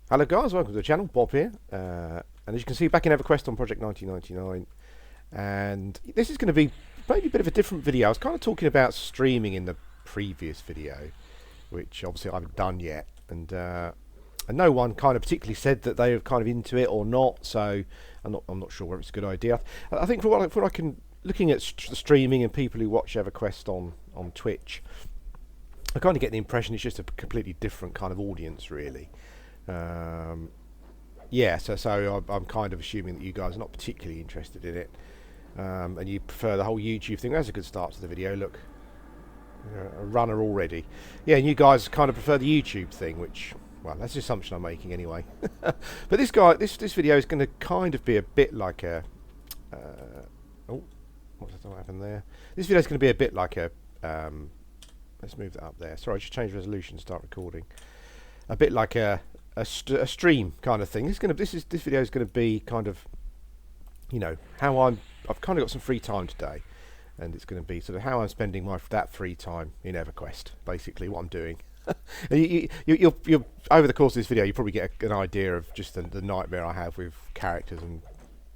Hello guys, welcome to the channel, Bob here, and as you can see back in Everquest on Project 1999, and this is going to be maybe a bit of a different video. I was kind of talking about streaming in the previous video, which obviously I haven't done yet, and no one kind of particularly said that they were kind of into it or not, so I'm not sure whether it's a good idea. I think for what I can, looking at streaming and people who watch Everquest on Twitch, I kind of get the impression it's just a completely different kind of audience, really. Yeah, so I'm kind of assuming that you guys are not particularly interested in it, and you prefer the whole YouTube thing. That's a good start to the video. Look, a runner already. Yeah, and you guys kind of prefer the YouTube thing, which, well, that's the assumption I'm making anyway. But this video is going to kind of be a bit like a. Oh, what happened there? This video is going to be a bit like a. Let's move that up there. Sorry, I just changed resolution. Start recording. A bit like a stream kind of thing. This video is going to be kind of, you know, how I've kind of got some free time today, and it's going to be sort of how I'm spending that free time in EverQuest. Basically, what I'm doing. You'll over the course of this video, you probably get an idea of just the nightmare I have with characters and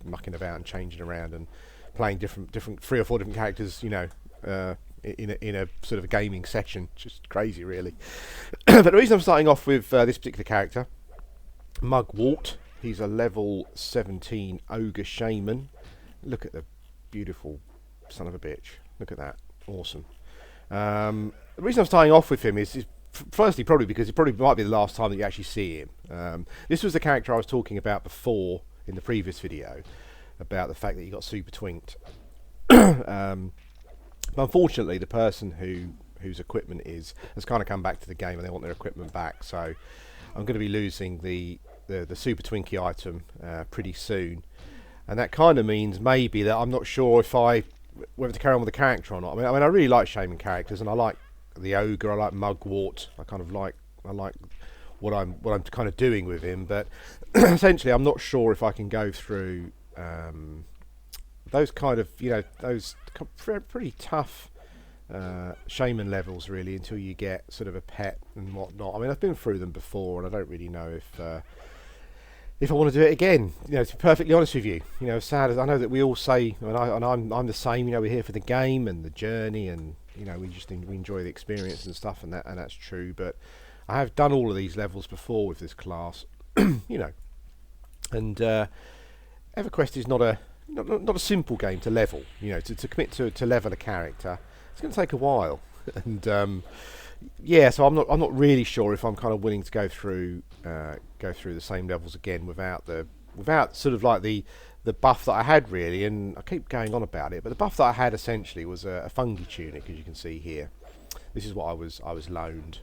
mucking about and changing around and playing different 3 or 4 different characters. You know. In a sort of a gaming session, just crazy really. But the reason I'm starting off with this particular character, Mugwort, he's a level 17 ogre shaman. Look at the beautiful son of a bitch. Look at that, awesome. The reason I'm starting off with him is firstly probably because it probably might be the last time that you actually see him. This was the character I was talking about before in the previous video, about the fact that he got super twinked. But unfortunately, the person whose equipment has kind of come back to the game, and they want their equipment back. So I'm going to be losing the Super Twinkie item pretty soon, and that kind of means maybe that I'm not sure whether to carry on with the character or not. I mean, I really like shaman characters, and I like the ogre. I like Mugwort. I like what I'm kind of doing with him. But essentially, I'm not sure if I can go through. Those kind of, you know, those pretty tough shaman levels really, until you get sort of a pet and whatnot. I mean, I've been through them before, and I don't really know if I want to do it again. You know, to be perfectly honest with you, you know, sad as I know that we all say, and I'm the same. You know, we're here for the game and the journey, and you know, we enjoy the experience and stuff, and that's true. But I have done all of these levels before with this class, you know, and EverQuest is not a simple game to level. You know, to commit to level a character, it's going to take a while. And yeah, so I'm not really sure if I'm kind of willing to go through the same levels again without sort of like the buff that I had really. And I keep going on about it, but the buff that I had essentially was a fungi tunic, as you can see here. This is what I was loaned.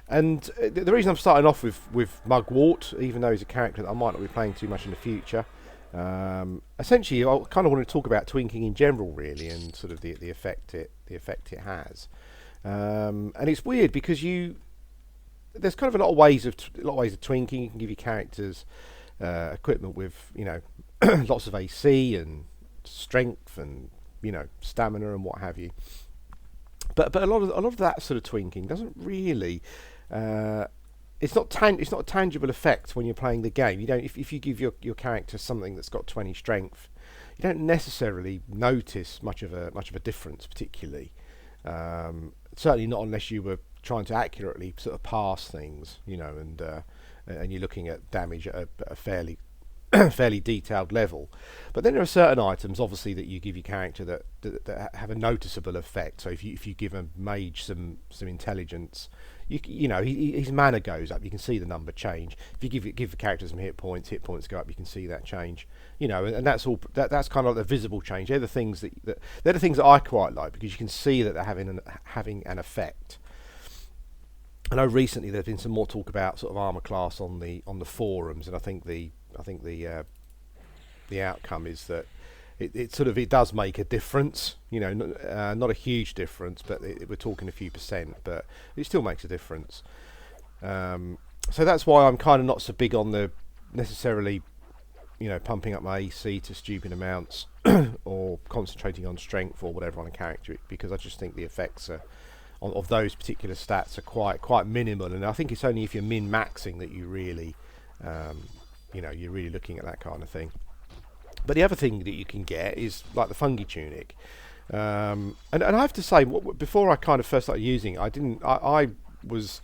And the reason I'm starting off with Mugwort, even though he's a character that I might not be playing too much in the future. Essentially, I kind of want to talk about twinking in general, really, and sort of the effect it has. And it's weird because there's kind of a lot of ways of twinking. You can give your characters equipment with, you know, lots of AC and strength and, you know, stamina and what have you. But a lot of that sort of twinking doesn't really. It's not a tangible effect when you're playing the game. You don't. If you give your character something that's got 20 strength, you don't necessarily notice much of a difference, particularly. Certainly not unless you were trying to accurately sort of pass things, you know, and you're looking at damage at a fairly fairly detailed level. But then there are certain items, obviously, that you give your character that have a noticeable effect. So if you give a mage some intelligence, you know, his mana goes up. You can see the number change. If you give the character some hit points go up. You can see that change. You know, and that's all. That's kind of like the visible change. They're the things that I quite like, because you can see that they're having an effect. I know recently there's been some more talk about sort of armor class on the forums, and I think the outcome is that it does make a difference. You know, not a huge difference, but we're talking a few percent, but it still makes a difference. So that's why I'm kind of not so big on the necessarily, you know, pumping up my AC to stupid amounts or concentrating on strength or whatever on a character, because I just think the effects of those particular stats are quite minimal, and I think it's only if you're min maxing that you really, you're really looking at that kind of thing. But the other thing that you can get is like the fungi tunic, and I have to say, before I kind of first started using it, I was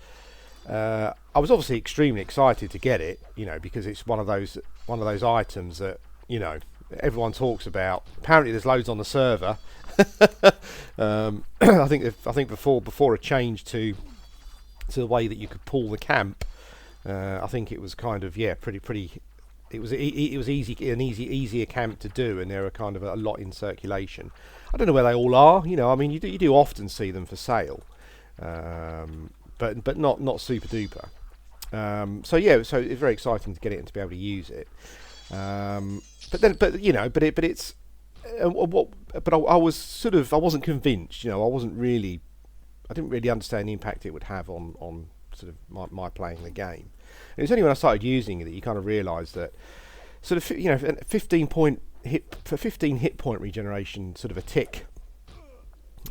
obviously extremely excited to get it, because it's one of those items that everyone talks about. Apparently, there's loads on the server. I think before a change to the way that you could pull the camp, I think it was kind of pretty. It was easier camp to do, and there are kind of a lot in circulation. I don't know where they all are. I mean, you do often see them for sale, but not super duper. So it's very exciting to get it and to be able to use it. I wasn't convinced. I didn't really understand the impact it would have on sort of my playing the game. And it's only when I started using it that you kind of realise that sort of 15 hit point regeneration, sort of a tick,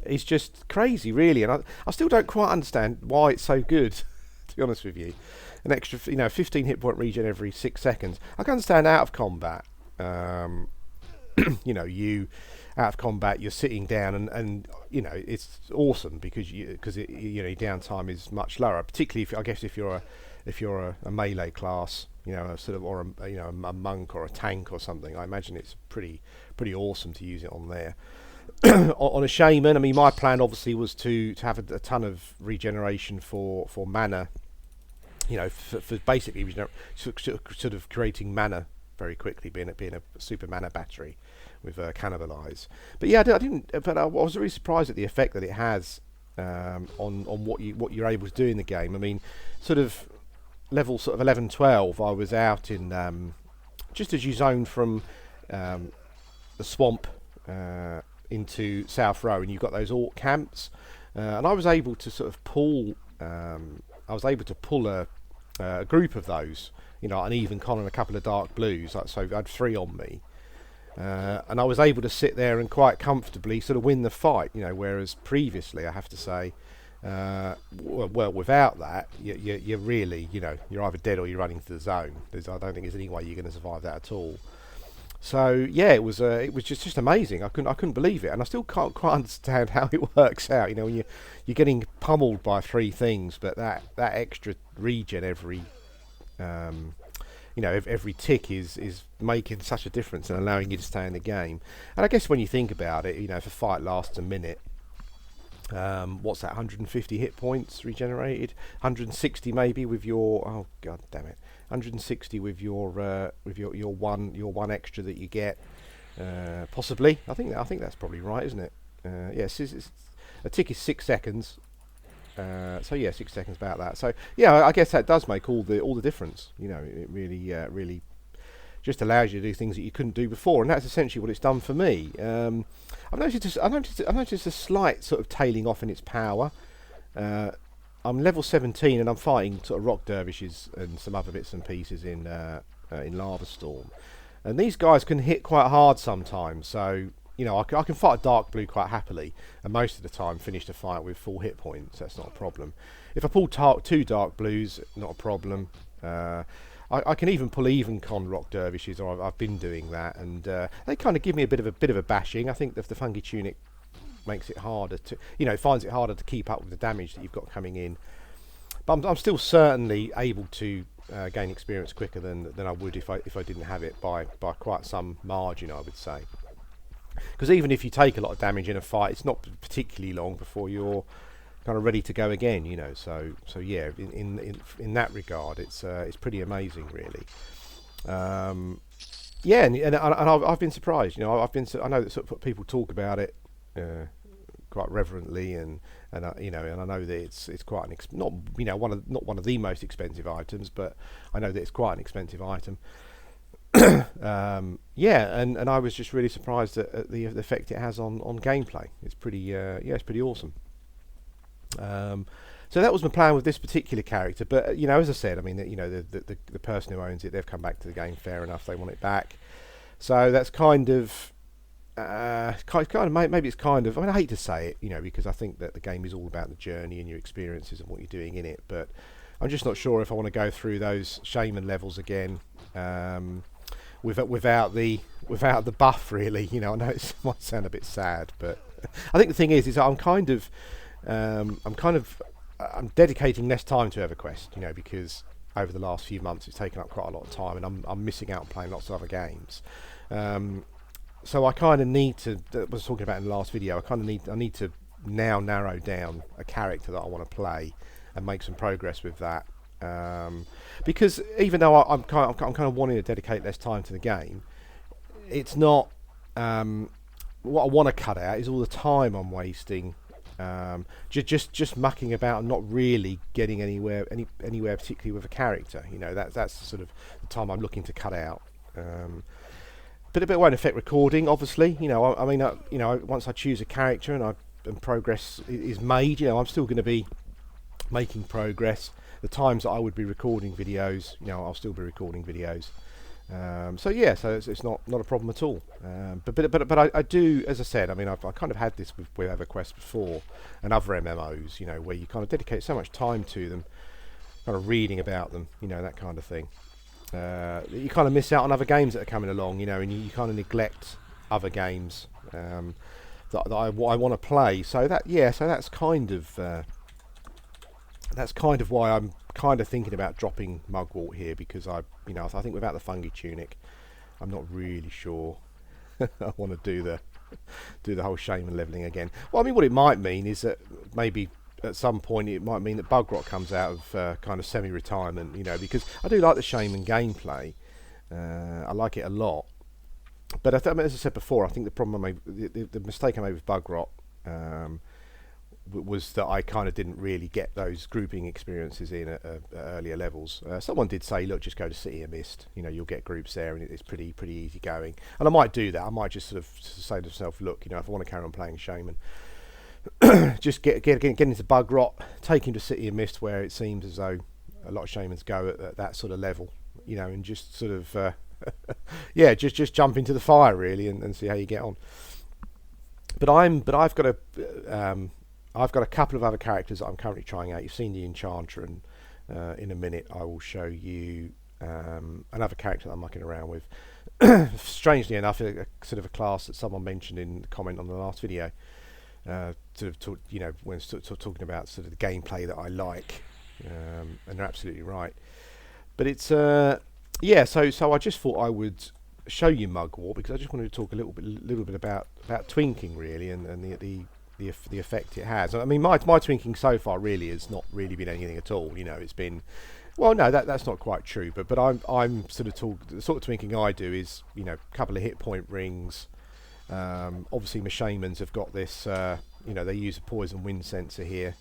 is just crazy, really. And I still don't quite understand why it's so good, to be honest with you. An extra 15 hit point regen every 6 seconds. I can understand out of combat. You out of combat, you're sitting down, and it's awesome because your downtime is much lower. Particularly if you're a melee class, or a monk or a tank or something. I imagine it's pretty awesome to use it on there. On a shaman, I mean, my plan obviously was to have a ton of regeneration for mana. For basically sort of creating mana very quickly, being a super mana battery with cannibalise. But yeah, I didn't. But I was really surprised at the effect that it has on what you're able to do in the game. I mean, sort of level 11, 12. I was out in just as you zone from the swamp into South Row, and you've got those orc camps, and I was able to sort of pull. I was able to pull a group of those, an even con and a couple of dark blues. So I had 3 on me, and I was able to sit there and quite comfortably sort of win the fight. Whereas previously, I have to say, without that, you're really, you're either dead or you're running to the zone. I don't think there's any way you're going to survive that at all. So yeah, it was just amazing. I couldn't believe it, and I still can't quite understand how it works out. When you're getting pummeled by 3 things, but that extra regen every every tick is making such a difference and allowing you to stay in the game. And I guess when you think about it, if a fight lasts a minute, what's that? 150 hit points regenerated, 160 maybe with your 160 with your one extra that you get, possibly. I think that's probably right, isn't it? Yes, a tick is 6 seconds. 6 seconds, about that. So yeah, I guess that does make all the difference. It really just allows you to do things that you couldn't do before, and that's essentially what it's done for me. I've noticed a slight sort of tailing off in its power. I'm level 17 and I'm fighting sort of rock dervishes and some other bits and pieces in Lava Storm, and these guys can hit quite hard sometimes. So I can fight a dark blue quite happily, and most of the time finish the fight with full hit points. That's not a problem. If I pull 2 dark blues, not a problem. I can even pull even con rock dervishes, or I've been doing that, and they kind of give me a bit of a bashing. I think the fungi tunic makes it harder to, finds it harder to keep up with the damage that you've got coming in. But I'm still certainly able to gain experience quicker than I would if I didn't have it by quite some margin, I would say. Because even if you take a lot of damage in a fight, it's not particularly long before you're kind of ready to go again, So yeah, in that regard, it's pretty amazing, really. Yeah, and I've been surprised. I know that sort of people talk about it quite reverently, and I know that it's quite not one of the most expensive items, but I know that it's quite an expensive item. Yeah, and I was just really surprised at the effect it has on gameplay. It's pretty it's pretty awesome. So that was my plan with this particular character, but as I said, I mean, the person who owns it, they've come back to the game. Fair enough, they want it back. So that's kind of maybe it's kind of. I mean, I hate to say it, because I think that the game is all about the journey and your experiences and what you're doing in it. But I'm just not sure if I want to go through those shaman levels again, without the buff. Really, I know it might sound a bit sad, but I think the thing is I'm dedicating less time to EverQuest, because over the last few months it's taken up quite a lot of time, and I'm missing out on playing lots of other games. So I kind of need to. That was talking about in the last video. I need to now narrow down a character that I want to play and make some progress with that. Because even though I'm kind of wanting to dedicate less time to the game, it's not. What I want to cut out is all the time I'm wasting. Just mucking about and not really getting anywhere particularly with a character. That's sort of the time I'm looking to cut out. But it won't affect recording, obviously. Once I choose a character and progress is made, I'm still going to be making progress. The times that I would be recording videos, I'll still be recording videos. So it's not a problem at all. But I do, as I said, I kind of had this with EverQuest before and other MMOs, where you kind of dedicate so much time to them, kind of reading about them, that kind of thing. You kind of miss out on other games that are coming along, and you kind of neglect other games that I want to play. So that's kind of why I'm kind of thinking about dropping Mugwort here, because I think without the fungi tunic, I'm not really sure I want to do the whole shaman leveling again. Well, what it might mean is that maybe at some point it might mean that Bugrot comes out of kind of semi-retirement, because I do like the shaman gameplay. I like it a lot, but as I said before, I think the problem the mistake I made with Bugrot was that I kind of didn't really get those grouping experiences in at earlier levels. Someone did say, look, just go to City of Mist, you'll get groups there, and it's pretty easy going. And I might do that. I might just sort of say to myself, look, if I want to carry on playing shaman, just get into Bugrot, take him to City of Mist, where it seems as though a lot of shamans go at that sort of level, and just sort of just jump into the fire really and see how you get on. But I've got a couple of other characters that I'm currently trying out. You've seen the Enchanter, and in a minute I will show you another character that I'm mucking around with. Strangely enough, a sort of a class that someone mentioned in the comment on the last video. When talking about sort of the gameplay that I like, and they're absolutely right. But it's so I just thought I would show you Mugwort, because I just wanted to talk a little bit about twinking really, and the effect it has. My twinking so far really has not really been anything at all. It's been, well, no, that's not quite true. But I'm sort of the sort of twinking I do is a couple of hit point rings. Obviously my shamans have got this, they use a poison wind sensor here,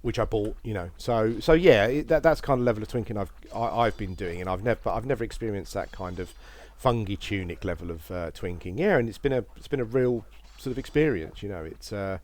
which I bought, so yeah, that's kind of level of twinking I've been doing, and I've never experienced that kind of fungi tunic level of twinking. Yeah, and it's been a real sort of experience. It's I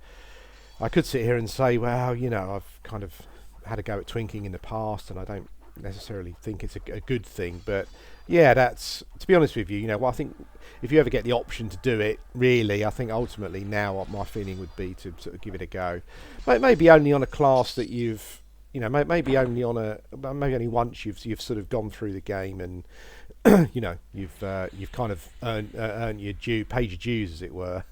could sit here and say, well, I've kind of had a go at twinking in the past, and I don't necessarily think it's a good thing, but yeah, that's, to be honest with you, I think if you ever get the option to do it, really, I think ultimately now my feeling would be to sort of give it a go. Maybe only on a class that you've, maybe only once you've sort of gone through the game and you've kind of earned your paid your dues, as it were.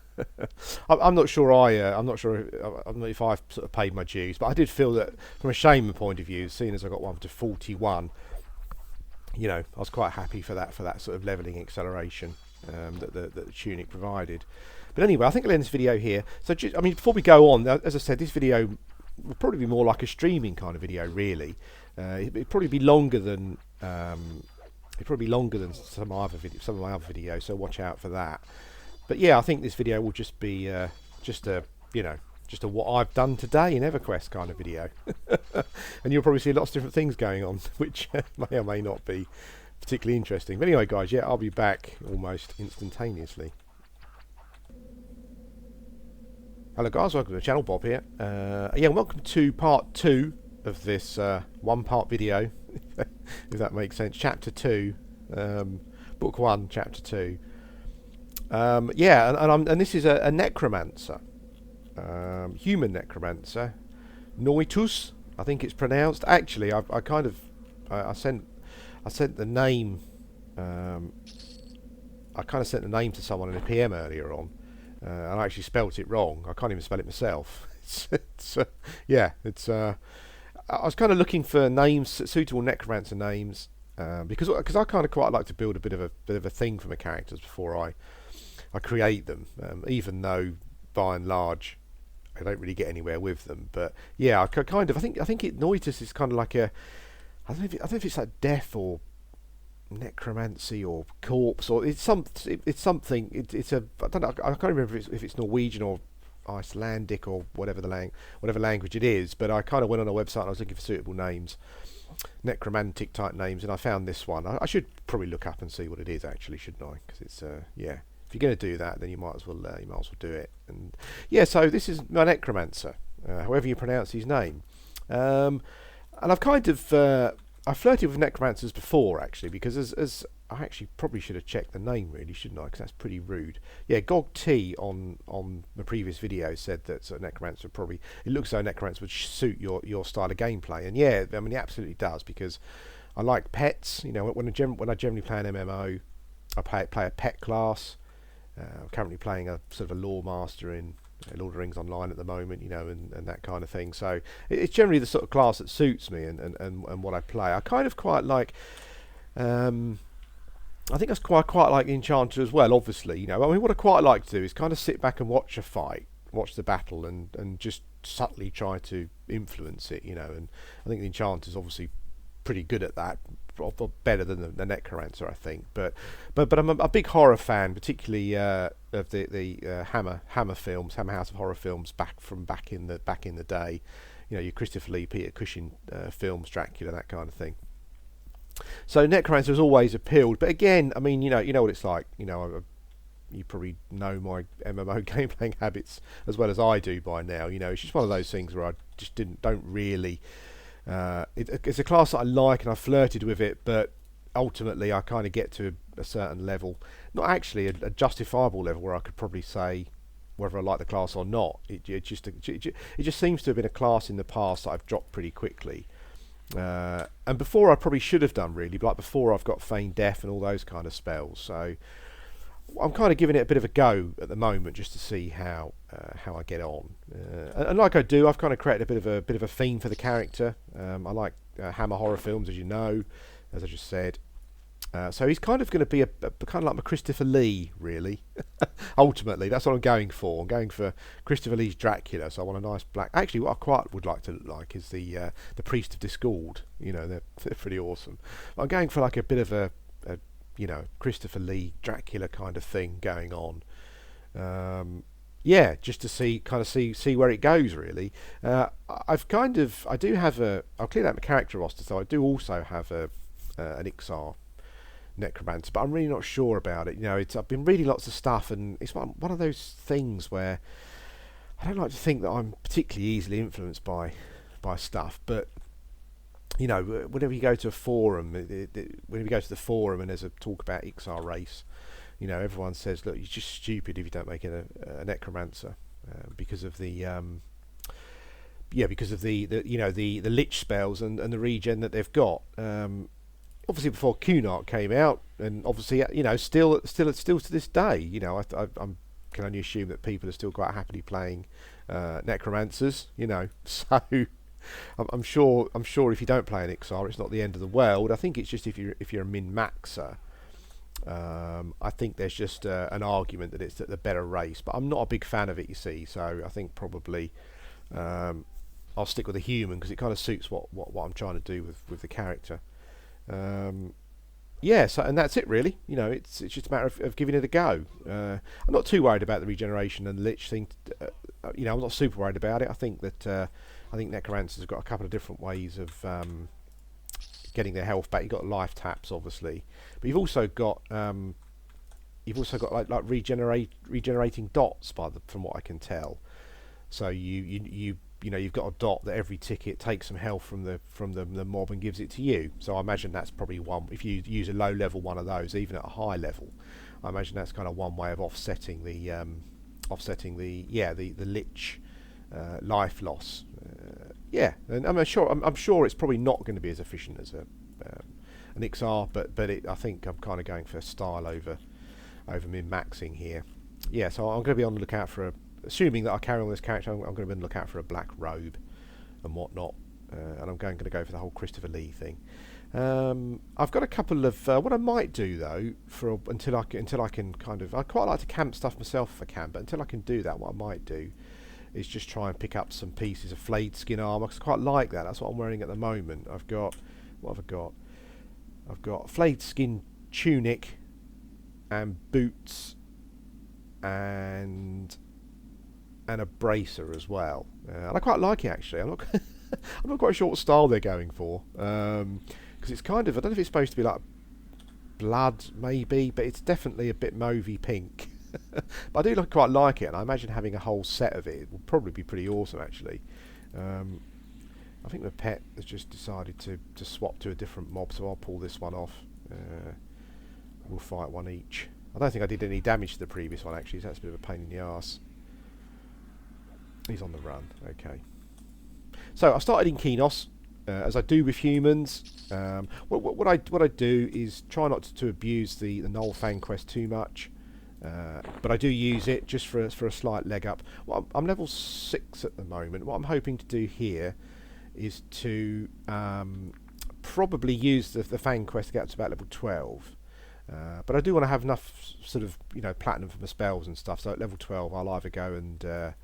I'm not sure if I've sort of paid my dues, but I did feel that from a shaman point of view, seeing as I got one to 41, I was quite happy for that sort of leveling acceleration that the tunic provided. But anyway, I think I'll end this video here. So before we go on, as I said, this video will probably be more like a streaming kind of video, really. It'd probably be longer than some of my other videos, so watch out for that. But yeah, I think this video will just be just a what I've done today in EverQuest kind of video. And you'll probably see lots of different things going on, which may or may not be particularly interesting. But anyway, guys, yeah, I'll be back almost instantaneously. Hello guys, welcome to the channel, Bob here. Welcome to part 2 of this one-part video, if that makes sense. Chapter 2. Book 1, Chapter 2. Yeah, and this is a necromancer, human necromancer, Noitus, I think it's pronounced. Actually, I kind of I sent the name. Um, I kind of sent the name to someone in a PM earlier on, and I actually spelt it wrong. I can't even spell it myself. Yeah, it's. I was kind of looking for names, suitable necromancer names, because I kind of quite like to build a bit of a thing for my characters before I create them. Even though by and large I don't really get anywhere with them, but yeah, I think it Noitus is kind of like a. I don't know if it's like death or necromancy or corpse or it's something. It's a. I don't know. I can't remember if it's Norwegian or Icelandic or whatever whatever language it is. But I kind of went on a website and I was looking for suitable names, necromantic type names, and I found this one. I should probably look up and see what it is actually, shouldn't I? Because it's yeah. If you're going to do that, then you might as well do it. And yeah, so this is my necromancer, however you pronounce his name. And I've kind of I flirted with necromancers before actually, because as I actually probably should have checked the name really, shouldn't I? Because that's pretty rude. Yeah, Gog T on the previous video said that necromancer probably, it looks as though necromancer would suit your style of gameplay, and yeah, I mean it absolutely does, because I like pets. You know, when I generally play an MMO, I play a pet class. I'm currently playing a sort of a lore master in Lord of the Rings Online at the moment, you know, and that kind of thing. So it's generally the sort of class that suits me and what I play. I kind of quite like. I think that's quite like the Enchanter as well. Obviously, you know, I mean, what I quite like to do is kind of sit back and watch a fight, watch the battle, and just subtly try to influence it, you know. And I think the Enchanter's obviously pretty good at that, better than the Necromancer, I think. But I'm a big horror fan, particularly of the Hammer films, Hammer House of Horror films, back in the day. You know, your Christopher Lee, Peter Cushing films, Dracula, that kind of thing. So Necromancer has always appealed, but again, I mean, you know what it's like. You know, you probably know my MMO game playing habits as well as I do by now. You know, it's just one of those things where I just don't really. It's a class that I like and I flirted with it, but ultimately I kind of get to a certain level, not actually a justifiable level, where I could probably say whether I like the class or not. It just seems to have been a class in the past that I've dropped pretty quickly. And before I probably should have done really, like before I've got Feign Death and all those kind of spells. So I'm kind of giving it a bit of a go at the moment just to see how I get on. And like I do, I've kind of created a bit of a theme for the character. I like Hammer horror films, as you know, as I just said. So he's kind of going to be a kind of like my Christopher Lee, really. Ultimately, that's what I'm going for. I'm going for Christopher Lee's Dracula. So I want a nice black. Actually, what I quite would like to look like is the Priest of Discord. You know, they're pretty awesome. But I'm going for like a bit of a you know, Christopher Lee Dracula kind of thing going on. Yeah, just to see where it goes really. I do have I'll clear out my character roster, so I do also have an Ixar necromancer, but I'm really not sure about it. You know, I've been reading lots of stuff, and it's one of those things where I don't like to think that I'm particularly easily influenced by stuff, but you know, whenever you go to a forum, when you go to the forum and there's a talk about Ixar race, you know, everyone says, look, you're just stupid if you don't make it a necromancer, because of the you know, the lich spells and the regen that they've got. Obviously before Cunard came out, and obviously, you know, still to this day, you know, I can only assume that people are still quite happily playing necromancers, you know. So I'm sure if you don't play an Ixar, it's not the end of the world. I think it's just if you're a min-maxer, I think there's just an argument that it's the better race. But I'm not a big fan of it, you see. So I think probably I'll stick with a human, because it kind of suits what I'm trying to do with the character. Yeah, so, and that's it really. You know, it's just a matter of giving it a go. I'm not too worried about the regeneration and the lich thing. You know, I'm not super worried about it. I think necromancers have got a couple of different ways of getting their health back. You've got life taps, obviously, but you've also got like regenerating dots from what I can tell. So you you've got a dot that every ticket takes some health from the mob and gives it to you. So I imagine that's probably one. If you use a low level one of those, even at a high level, I imagine that's kind of one way of offsetting the the lich life loss. And I'm sure it's probably not going to be as efficient as an XR, but I think I'm kind of going for style over min maxing here. Yeah, so I'm going to be on the lookout for assuming that I carry on this character, I'm going to be on the lookout for a black robe and whatnot, and I'm going to go for the whole Christopher Lee thing. I've got a couple of what I might do though until I can kind of, I quite like to camp stuff myself if I can, but until I can do that, what I might do is just try and pick up some pieces of flayed skin armor, because I quite like that. That's what I'm wearing at the moment. I've got flayed skin tunic and boots and a bracer as well, and I quite like it actually. I'm not quite sure what style they're going for, because it's kind of, I don't know if it's supposed to be like blood maybe, but it's definitely a bit mauvey pink. But I do quite like it, and I imagine having a whole set of it will probably be pretty awesome actually. I think the pet has just decided to swap to a different mob, so I'll pull this one off. We'll fight one each. I don't think I did any damage to the previous one actually, so that's a bit of a pain in the arse. He's on the run. Okay. So I started in Kenos, as I do with humans. What I do is try not to abuse the Null Fang quest too much, but I do use it just for a slight leg up. Well, I'm level 6 at the moment. What I'm hoping to do here is to probably use the Fang quest to get up to about level 12. But I do want to have enough sort of platinum for my spells and stuff. So at level 12, I'll either go and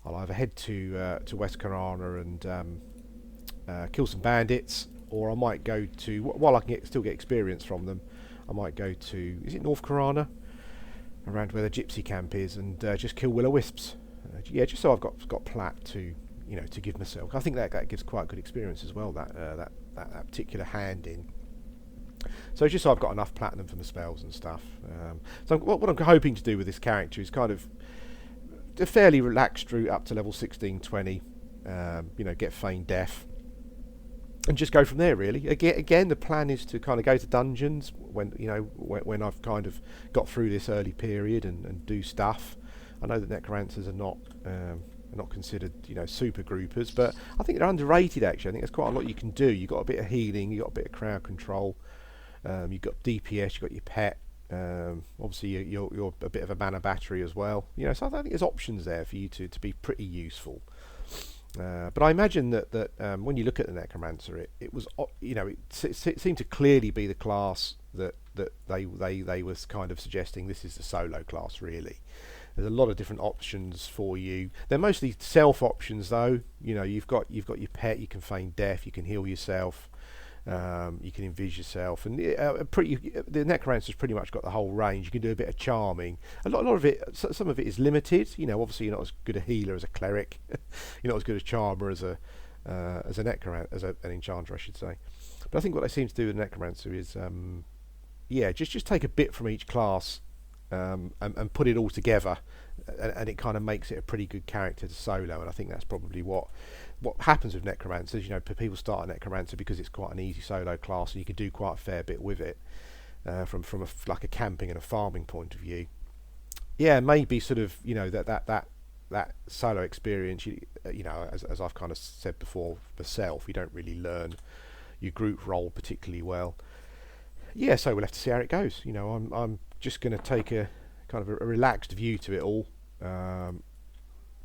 I'll either head to West Karana and kill some bandits, or I might go to, while I can still get experience from them, I might go to, is it North Karana? Around where the gypsy camp is, and just kill will-o-wisps. Just so I've got plat to give myself. I think that gives quite good experience as well. That particular hand in. So just so I've got enough platinum for my spells and stuff. So what I'm hoping to do with this character is kind of a fairly relaxed route up to level 16, 20. Get Feign Death, and just go from there. Really, again, the plan is to kind of go to dungeons when I've kind of got through this early period and do stuff. I know that necromancers are not considered super groupers, but I think they're underrated actually. I think there's quite a lot you can do. You've got a bit of healing, you've got a bit of crowd control, you've got DPS, you've got your pet. Obviously you're a bit of a mana battery as well. So I think there's options there for you to be pretty useful. But I imagine that when you look at the necromancer, it seemed to clearly be the class that they was kind of suggesting. This is the solo class really. There's a lot of different options for you. They're mostly self options though. You've got your pet, you can feign death, you can heal yourself, you can invis yourself, and the necromancer's pretty much got the whole range. You can do a bit of charming. A lot of it, some of it is limited. Obviously you're not as good a healer as a cleric. You're not as good a charmer as an enchanter, I should say. But I think what they seem to do with necromancer is just take a bit from each class. And put it all together, and it kind of makes it a pretty good character to solo. And I think that's probably what happens with necromancers. People start a necromancer because it's quite an easy solo class, and you can do quite a fair bit with it from like a camping and a farming point of view. Maybe sort of that solo experience. As I've kind of said before myself, you don't really learn your group role particularly well. So we'll have to see how it goes. I'm just going to take a kind of a relaxed view to it all. I'm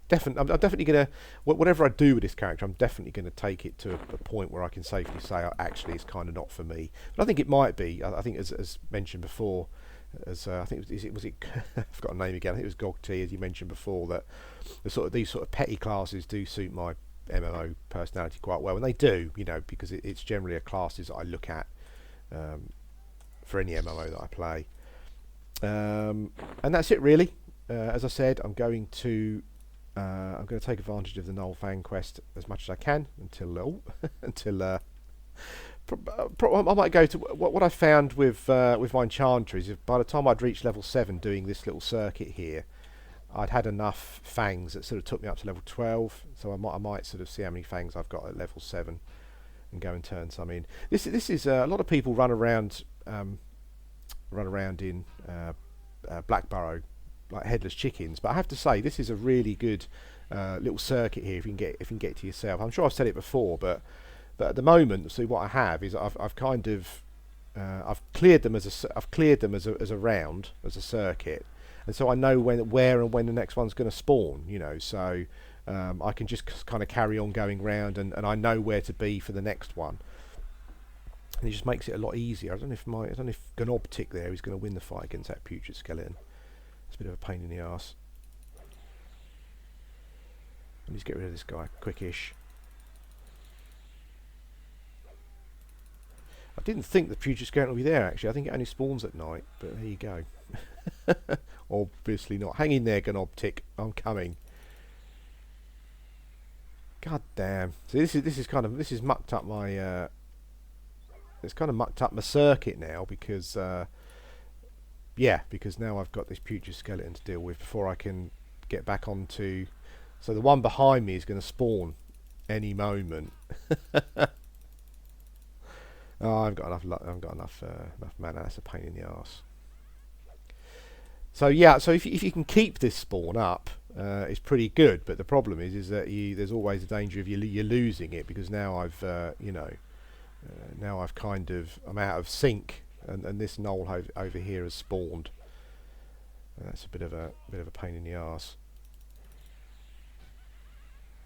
definitely going to, whatever I do with this character, I'm definitely going to take it to a point where I can safely say, actually, it's kind of not for me. But I think it might be. I think, as mentioned before, I think was it I've forgot a name again. I think it was Gog T, as you mentioned before, that these sort of petty classes do suit my MMO personality quite well, and they do, because it's generally a classes that I look at for any MMO that I play. And that's it really. As I said, I'm going to take advantage of the Null Fang quest as much as I can until I might go to what I found with my enchanter is, by the time I'd reached level 7 doing this little circuit here, I'd had enough fangs that sort of took me up to level 12, so I might sort of see how many fangs I've got at level 7 and go and turn some in. This is a lot of people run around in Blackburrow like headless chickens, but I have to say this is a really good little circuit here if you can get it to yourself. I'm sure I've said it before, but at the moment, see what I have is I've kind of I've cleared them as a round, as a circuit, and so I know where and when the next one's going to spawn. You know, so I can just kind of carry on going round, and I know where to be for the next one. And it just makes it a lot easier. I don't know if Gnobtic there is going to win the fight against that putrid skeleton. It's a bit of a pain in the arse. Let me just get rid of this guy quickish. I didn't think the putrid skeleton would be there actually. I think it only spawns at night, but there you go. Obviously not. Hang in there, Gnobtic. I'm coming. God damn. So this is mucked up my it's kind of mucked up my circuit now because because now I've got this putrid skeleton to deal with before I can get back onto. So the one behind me is going to spawn any moment. Oh, I've got enough mana. That's a pain in the arse. So yeah, so if you can keep this spawn up, it's pretty good. But the problem is that there's always a danger of you're losing it, because now I've now I've I'm out of sync, and this knoll over here has spawned. That's a bit of a pain in the arse.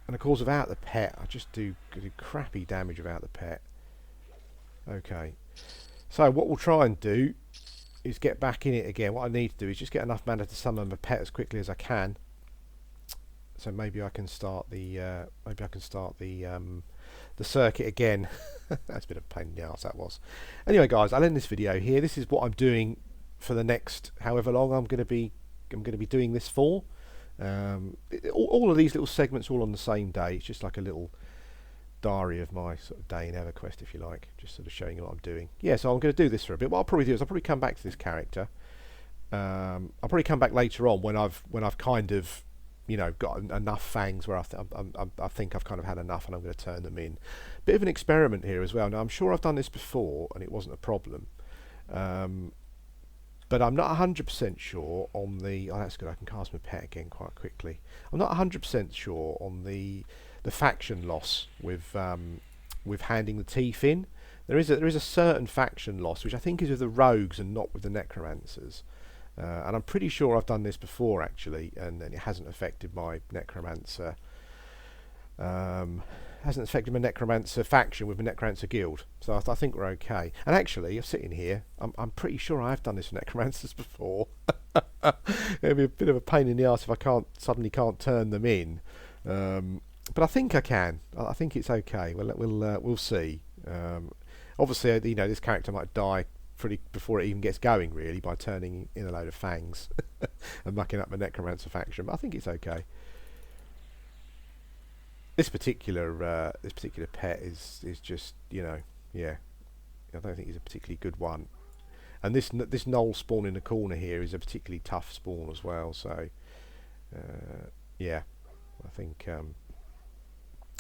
And of course, without the pet, I just do crappy damage without the pet. Okay, so what we'll try and do is get back in it again. What I need to do is just get enough mana to summon my pet as quickly as I can. So maybe I can start the the circuit again. That's a bit of a pain in the arse, that was. Anyway, guys, I'll end this video here. This is what I'm doing for the next however long I'm going to be doing this for. All of these little segments all on the same day. It's just like a little diary of my sort of day in Everquest, if you like, just sort of showing you what I'm doing. Yeah, so I'm going to do this for a bit. What I'll probably do is I'll probably come back to this character. I'll probably come back later on when I've kind of, you know, got enough fangs where I think I've kind of had enough, and I'm going to turn them in. Bit of an experiment here as well. Now I'm sure I've done this before and it wasn't a problem, but I'm not 100% sure on the. Oh, that's good. I can cast my pet again quite quickly. I'm not 100% sure on the faction loss with handing the teeth in. There is a certain faction loss which I think is with the rogues and not with the necromancers. And I'm pretty sure I've done this before actually, and it hasn't affected my necromancer. Hasn't affected my necromancer faction with my necromancer guild, so I think we're okay. And actually, I'm sitting here. I'm pretty sure I've done this for necromancers before. It'll be a bit of a pain in the arse if I suddenly can't turn them in. But I think I can. I think it's okay. We'll see. Obviously, you know, this character might die before it even gets going, really, by turning in a load of fangs and mucking up my necromancer faction. But I think it's okay. This particular pet is just, you know, yeah. I don't think he's a particularly good one. And this knoll spawn in the corner here is a particularly tough spawn as well. So yeah, I think I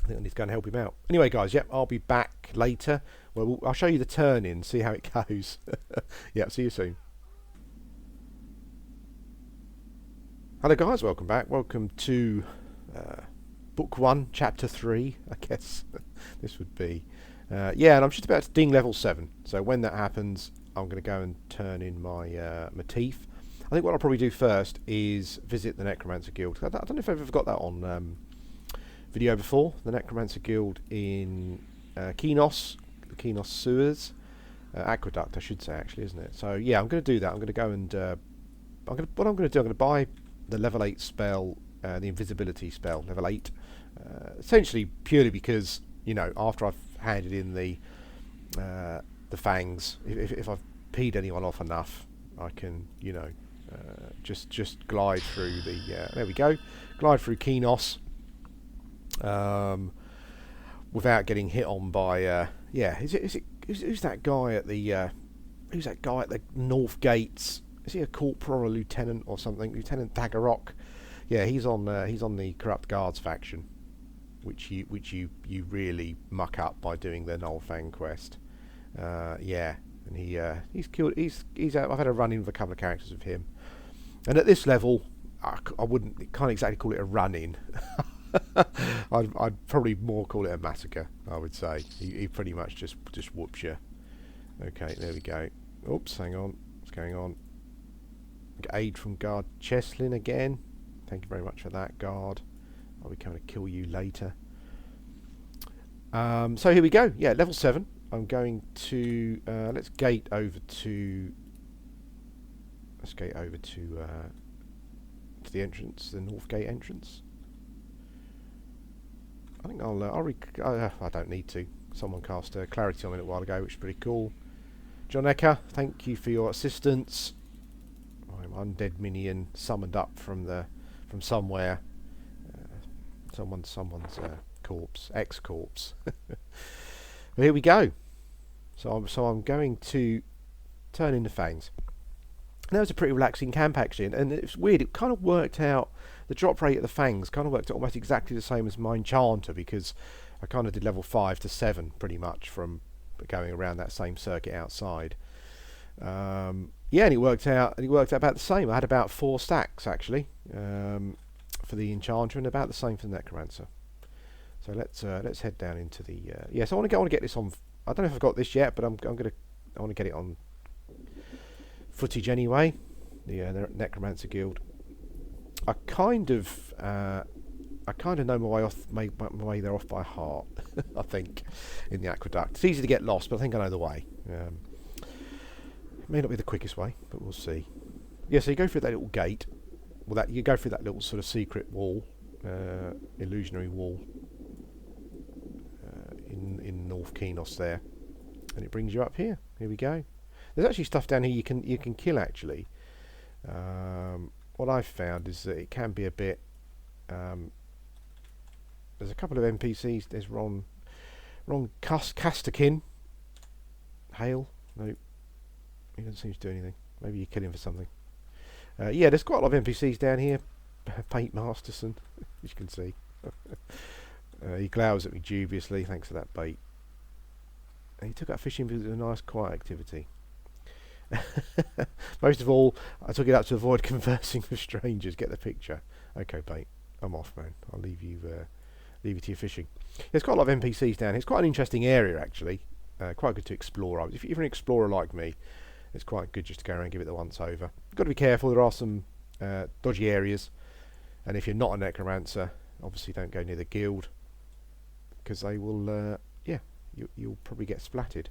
need to go and help him out. Anyway, guys, yep, I'll be back later. Well, I'll show you the turn in, see how it goes. Yeah, see you soon. Hello, guys, welcome back. Welcome to Book 1, Chapter 3, I guess this would be. Yeah, and I'm just about to ding level 7. So when that happens, I'm going to go and turn in my my teeth. I think what I'll probably do first is visit the Necromancer Guild. I don't know if I've ever got that on video before. The Necromancer Guild in Kenos, the Kenos sewers, aqueduct, I should say, actually, isn't it? So yeah, I'm going to do that. I'm going to go and what I'm going to do, I'm going to buy the level 8 spell, the invisibility spell, level 8. Essentially, purely because, you know, after I've handed in the fangs, if I've peed anyone off enough, I can, you know, just glide through the. There we go, glide through Kenos. Without getting hit on by yeah, who's that guy at the North Gates? Is he a corporal or a lieutenant or something? Lieutenant Daggerrock. Yeah, he's on the Corrupt Guards faction, which you really muck up by doing the Nullfang quest. Yeah, and he's killed. I've had a run in with a couple of characters of him, and at this level, can't exactly call it a run in. I'd probably more call it a massacre. I would say he pretty much just whoops you. Okay, there we go. Oops, hang on. What's going on? Get aid from Guard Cheslin again. Thank you very much for that, Guard. I'll be coming to kill you later. So here we go. Yeah, level 7. I'm going to let's gate over to the entrance, the North Gate entrance. I think I don't need to. Someone cast clarity on it a while ago, which is pretty cool. John Ecker, thank you for your assistance. I'm undead minion summoned up from somewhere. Someone's corpse, ex-corpse. Well, here we go. So I'm going to turn into fangs. And that was a pretty relaxing camp actually, and it's weird. It kind of worked out. The drop rate of the fangs kind of worked out almost exactly the same as my enchanter, because I kind of did level 5 to 7 pretty much from going around that same circuit outside. Yeah, and it worked out about the same. I had about 4 stacks actually for the enchanter, and about the same for the necromancer. So let's head down into the so I want to get this on. I don't know if I've got this yet, but I want to get it on footage anyway. The Necromancer Guild. I kind of know my way there off by heart. I think in the aqueduct. It's easy to get lost, but I think I know the way. It may not be the quickest way, but we'll see. Yeah, so you go through that little gate. Well, you go through that little sort of secret wall, illusionary wall in North Kenos there, and it brings you up here. Here we go. There's actually stuff down here you can kill actually. What I've found is that it can be a bit. There's a couple of NPCs. There's Ron Castakin. Hale. Nope. He doesn't seem to do anything. Maybe you kill him for something. Yeah, there's quite a lot of NPCs down here. Paint Masterson, as you can see. He glowers at me dubiously. Thanks for that bait. And he took out fishing because it was a nice, quiet activity. Most of all, I took it up to avoid conversing with strangers. Get the picture. Okay, bait. I'm off, man. I'll leave you to your fishing. There's quite a lot of NPCs down here. It's quite an interesting area, actually. Quite good to explore. If you're an explorer like me, it's quite good just to go around and give it the once over. You've got to be careful. There are some dodgy areas, and if you're not a necromancer, obviously don't go near the guild, because they will. You'll probably get splatted.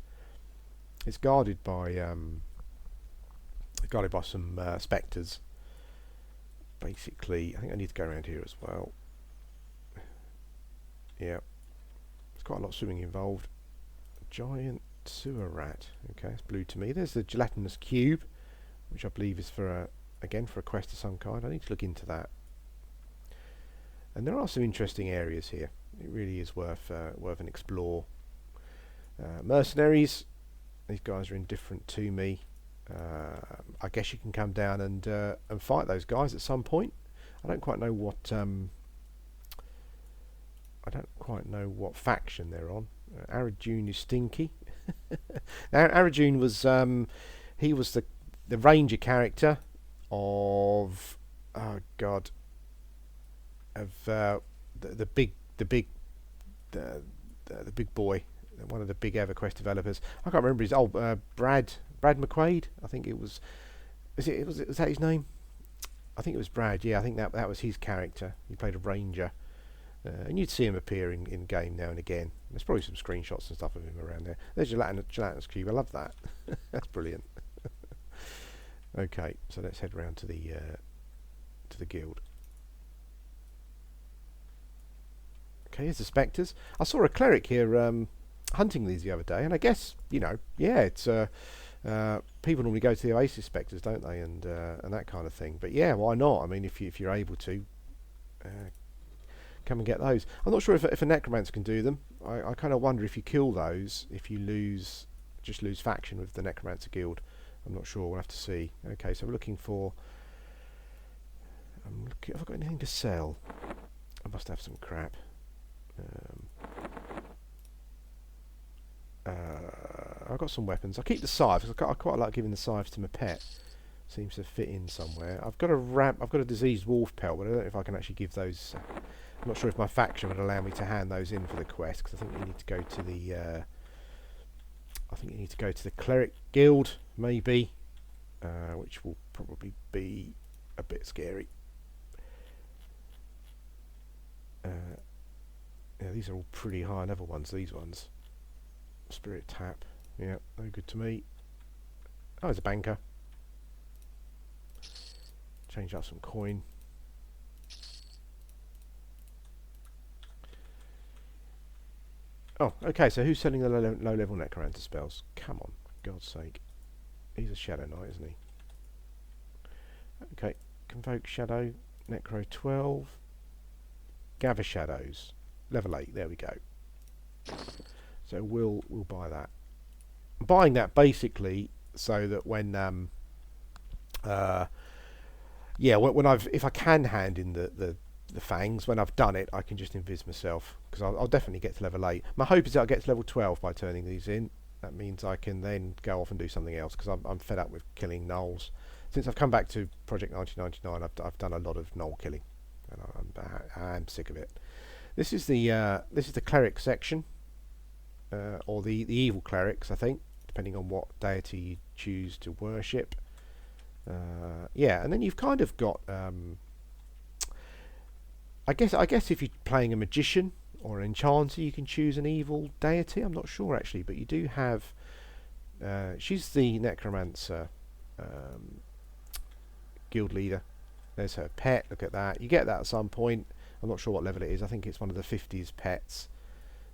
It's guarded by some spectres. Basically, I think I need to go around here as well. Yeah, there's quite a lot of swimming involved. Giant sewer rat. Okay, it's blue to me. There's the gelatinous cube, which I believe is for a quest of some kind. I need to look into that. And there are some interesting areas here. It really is worth an explore. Mercenaries. These guys are indifferent to me. I guess you can come down and fight those guys at some point. I don't quite know what faction they're on. Arajun is stinky. Now, Arajun was he was the ranger character of the big boy, one of the big Everquest developers. I can't remember his Brad McQuaid. I think it was. Was that his name? I think it was Brad. Yeah, I think that was his character. He played a ranger. And you'd see him appear in game now and again. There's probably some screenshots and stuff of him around there. There's gelatinous cube. I love that. That's brilliant. Okay, so let's head round to the guild. Okay, here's the spectres. I saw a cleric here hunting these the other day, and I guess it's people normally go to the Oasis spectres, don't they, and that kind of thing. But yeah, why not? I mean, if you're able to. Come and get those. I'm not sure if a necromancer can do them. I kind of wonder if you kill those, if you lose faction with the necromancer guild. I'm not sure. We'll have to see. Okay, so we're looking for. I'm looking. Have I got anything to sell? I must have some crap. I've got some weapons. I keep the scythe because I quite like giving the scythe to my pet. Seems to fit in somewhere. I've got a diseased wolf pelt, but I don't know if I can actually give those. I'm not sure if my faction would allow me to hand those in for the quest, because I think you need to go to the. I think you need to go to the cleric guild, maybe, which will probably be a bit scary. Yeah, these are all pretty high level ones. These ones. Spirit tap. Yeah, no good to me. Oh, there's a banker. Change up some coin. Oh, okay, so who's selling the low level necromancer spells? Come on, for God's sake. He's a Shadow Knight, isn't he? Okay, Convoke Shadow, Necro 12. Gather Shadows. Level 8, there we go. So we'll buy that. I'm buying that basically so that when if I can hand in the fangs, when I've done it, I can just invis myself, because I'll definitely get to level 8. My hope is that I'll get to level 12 by turning these in. That means I can then go off and do something else, because I'm fed up with killing gnolls. Since I've come back to Project 1999, I've done a lot of gnoll killing, and I'm sick of it. This is the cleric section, or the evil clerics, I think, depending on what deity you choose to worship. Yeah, and then you've kind of got. I guess if you're playing a magician or an enchanter, you can choose an evil deity. I'm not sure actually, but you do have. She's the necromancer guild leader. There's her pet. Look at that. You get that at some point. I'm not sure what level it is. I think it's one of the 50s pets.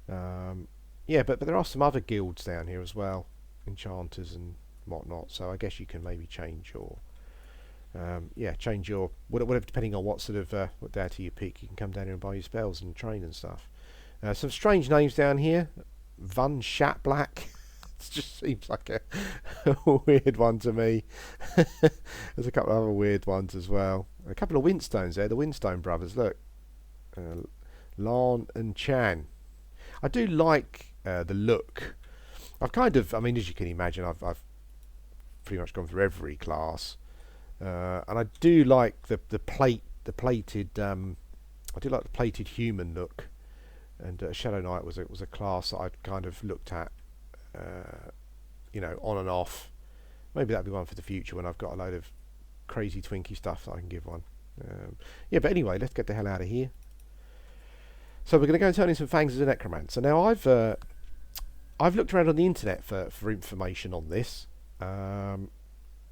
Yeah, but there are some other guilds down here as well, enchanters and whatnot. So I guess you can maybe change your. Change your whatever, depending on what sort of what deity you pick. You can come down here and buy your spells and train and stuff. Some strange names down here. Van Shatblack. It just seems like a weird one to me. There's a couple of other weird ones as well. A couple of Windstones there. The Windstone brothers. Look, Lan and Chan. I do like the look. I mean, as you can imagine, I've pretty much gone through every class. And I do like the plated human look, and Shadow Knight was a class that I'd kind of looked at, on and off. Maybe that'd be one for the future when I've got a load of crazy Twinkie stuff that I can give one. Yeah, but anyway, let's get the hell out of here. So we're going to go and turn in some fangs as a necromancer. Now I've looked around on the internet for information on this.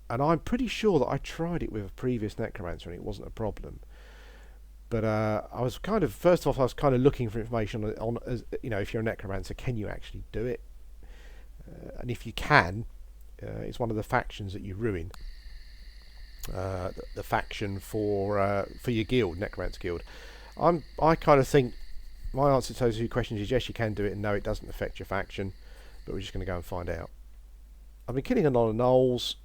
And I'm pretty sure that I tried it with a previous necromancer and it wasn't a problem. But I was kind of looking for information on if you're a necromancer, can you actually do it? And if you can, it's one of the factions that you ruin. The faction for your guild, necromancer guild. I kind of think my answer to those two questions is yes, you can do it, and no, it doesn't affect your faction. But we're just going to go and find out. I've been killing a lot of gnolls,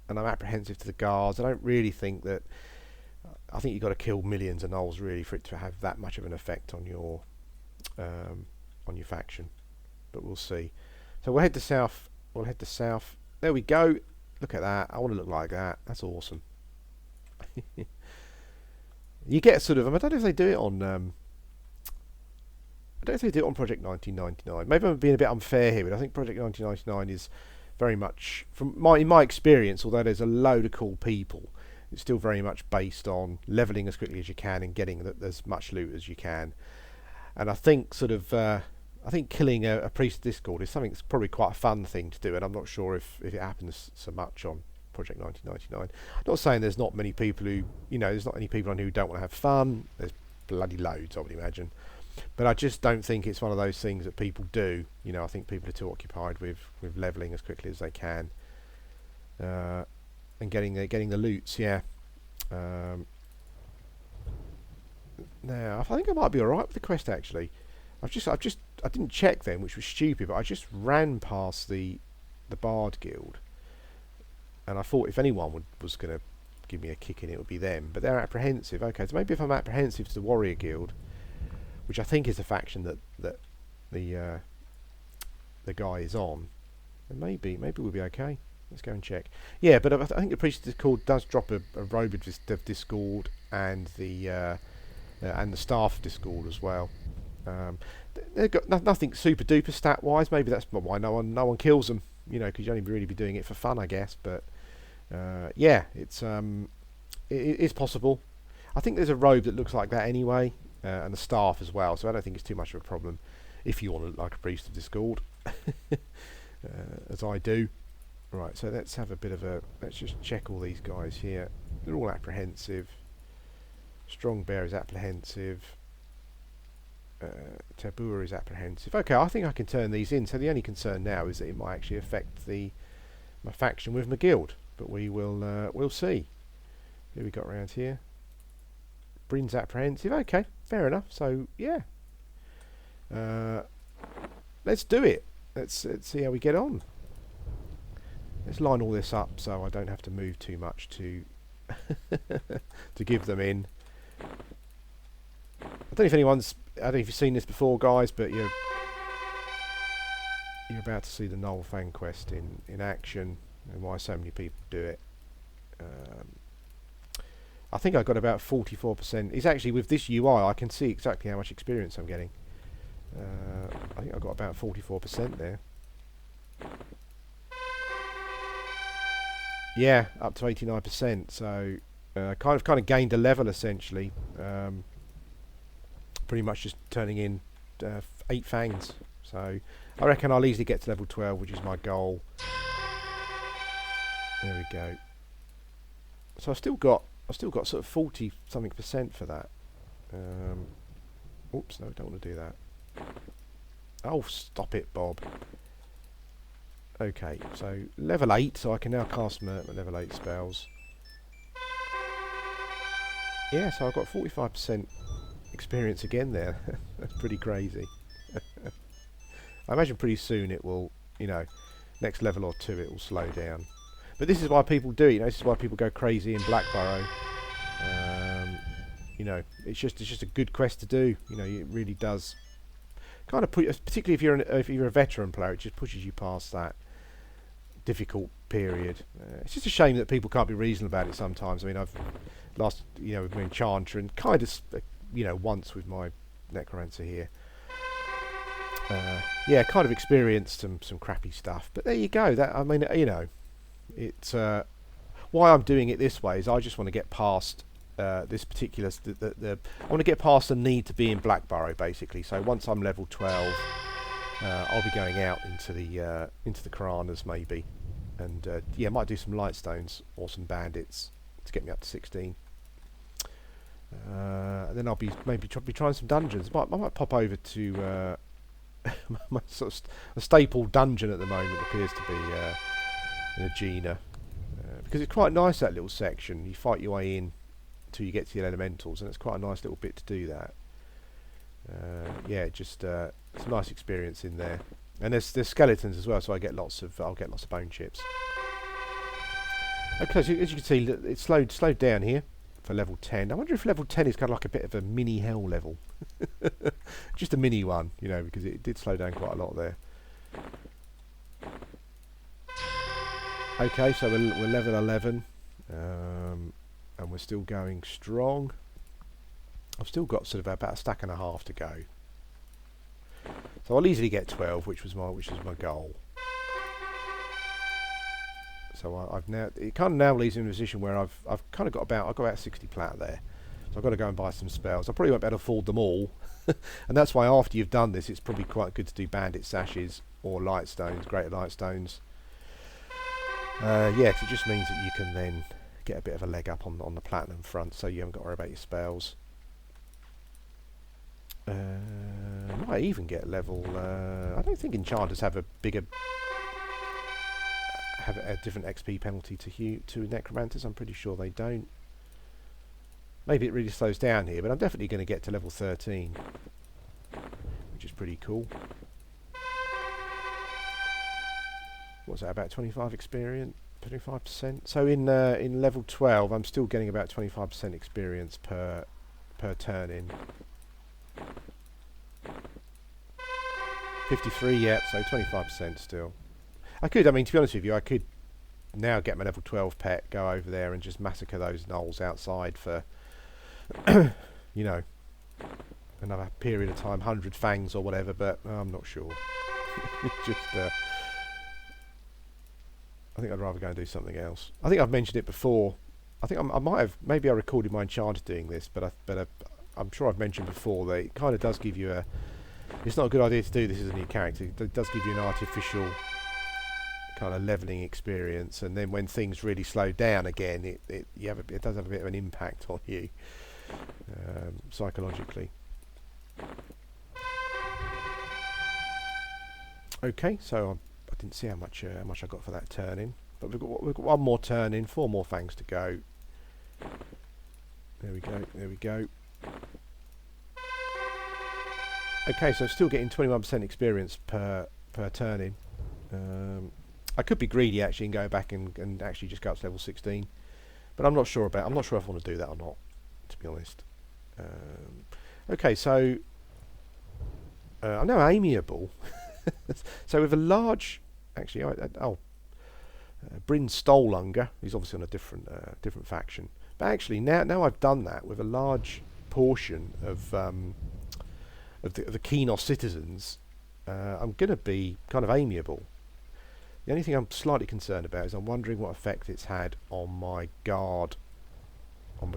and I'm apprehensive to the guards. I don't really think that. I think you've got to kill millions of gnolls really for it to have that much of an effect on your faction. But we'll see. So we'll head to south. We'll head to south. There we go. Look at that. I want to look like that. That's awesome. You get sort of. I don't know if they do it on. I don't know if they do it on Project 1999. Maybe I'm being a bit unfair here, but I think Project 1999 is very much, in my experience, although there's a load of cool people, it's still very much based on leveling as quickly as you can and getting as much loot as you can. And I think killing a priest of discord is something that's probably quite a fun thing to do, and I'm not sure if it happens so much on Project 1999. I'm not saying there's not many people who, there's not any people on who don't want to have fun. There's bloody loads, I would imagine. But I just don't think it's one of those things that people do. I think people are too occupied with leveling as quickly as they can, and getting the loots. Yeah. Now I think I might be all right with the quest actually. I didn't check then, which was stupid. But I just ran past the Bard Guild, and I thought if anyone was going to give me a kick in, it would be them. But they're apprehensive. Okay, so maybe if I'm apprehensive to the Warrior Guild, which I think is the faction that the guy is on, then maybe we'll be okay. Let's go and check. Yeah, but I think the Priest of Discord does drop a robe of Discord and the Staff of Discord as well. They've got nothing super duper stat wise. Maybe that's why no one kills them. You know, because you only really be doing it for fun, I guess. But yeah, it is possible. I think there's a robe that looks like that anyway, and the staff as well. So I don't think it's too much of a problem if you want to look like a Priest of Discord, as I do. Right, so let's have a bit of a... Let's just check all these guys here. They're all apprehensive. Strong Bear is apprehensive. Tabua is apprehensive. Okay, I think I can turn these in. So the only concern now is that it might actually affect my faction with my guild. But we'll see. Who we got around here? Bryn's apprehensive. Okay, fair enough. So yeah, let's do it. Let's see how we get on. Let's line all this up so I don't have to move too much to to give them in. I don't know if you've seen this before, guys, but you're about to see the Null Fang quest in action, and why so many people do it. I think I got about 44%. It's actually with this UI I can see exactly how much experience I'm getting. I think I got about 44% there. Yeah, up to 89%. So kind of gained a level essentially. Pretty much just turning in 8 fangs. So I reckon I'll easily get to level 12, which is my goal. There we go. So I've still got sort of 40 something percent for that. Oops, no, I don't want to do that. Oh, stop it, Bob. Okay, so level 8, so I can now cast my level 8 spells. Yeah, so I've got 45% experience again there. That's pretty crazy. I imagine pretty soon it will, you know, next level or two it will slow down. But this is why people do it, you know, this is why people go crazy in Blackburrow. You know, it's just a good quest to do. You know, it really does kind of put, particularly if you're a veteran player, it just pushes you past that difficult period. It's just a shame that people can't be reasonable about it sometimes. I mean, I've lost, you know, with my Enchanter and kind of, you know, once with my Necromancer here. Yeah, kind of experienced some crappy stuff. But there you go. That, I mean, you know, it's why I'm doing it this way is I just want to get past this particular I want to get past the need to be in Blackburrow basically. So once I'm level 12, I'll be going out into the Karanas maybe, and yeah, might do some Lightstones or some Bandits to get me up to 16. And then I'll be trying some dungeons. I might pop over to my sort of a staple dungeon at the moment appears to be Nagina, because it's quite nice, that little section. You fight your way in until you get to the elementals, and it's quite a nice little bit to do that. Yeah, just it's a nice experience in there, and there's skeletons as well, so I'll get lots of bone chips. Okay, so as you can see, it's slowed down here for level 10. I wonder if level 10 is kind of like a bit of a mini hell level. Just a mini one, you know, because it did slow down quite a lot there. Okay, so we're level 11, and we're still going strong. I've still got sort of about a stack and a half to go, so I'll easily get 12, which is my goal. So it kind of now leaves me in a position where I've kind of got about 60 plat there. So I've got to go and buy some spells. I probably won't be able to afford them all, and that's why after you've done this, it's probably quite good to do Bandit Sashes or Lightstones, Greater Lightstones. Yeah, 'cause it just means that you can then get a bit of a leg up on the platinum front, so you haven't got to worry about your spells. Might even get level. I don't think enchanters have a different XP penalty to necromancers. I'm pretty sure they don't. Maybe it really slows down here, but I'm definitely going to get to level 13, which is pretty cool. What's that, about 25% 25%. So in level 12, I'm still getting about 25% experience per turn in. 53, yep, so 25% still. I mean, to be honest with you, I could now get my level 12 pet, go over there and just massacre those gnolls outside for, you know, another period of time, 100 fangs or whatever, but I'm not sure. Just, I think I'd rather go and do something else. I think I've mentioned it before. I think I might have, maybe I recorded my Enchanted doing this, but I'm sure I've mentioned before that it kind of does give you a, it's not a good idea to do this as a new character. It does give you an artificial kind of leveling experience, and then when things really slow down again, it does have a bit of an impact on you psychologically. Okay, so I didn't see how much I got for that turn in, but we've got one more turn in, 4 more fangs to go. There we go. There we go. Okay, so still getting 21% experience per turn in. I could be greedy actually and go back and actually just go up to level 16, but I'm not sure if I want to do that or not, to be honest. Okay, so I'm now amiable. So with a large, actually, Bryn Stolunga, he's obviously on a different faction, but actually now I've done that with a large portion of the Kenos citizens, I'm going to be kind of amiable. The only thing I'm slightly concerned about is I'm wondering what effect it's had on my guard, on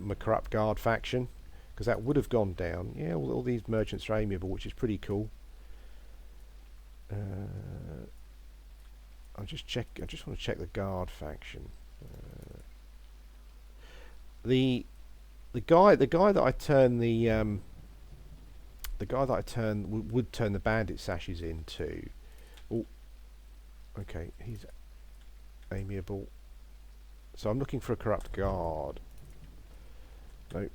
my corrupt guard faction, because that would have gone down. Yeah, all these merchants are amiable, which is pretty cool. I just want to check the guard faction. The guy that I turn would turn the bandit sashes into. Oh, okay, he's amiable. So I'm looking for a corrupt guard. No.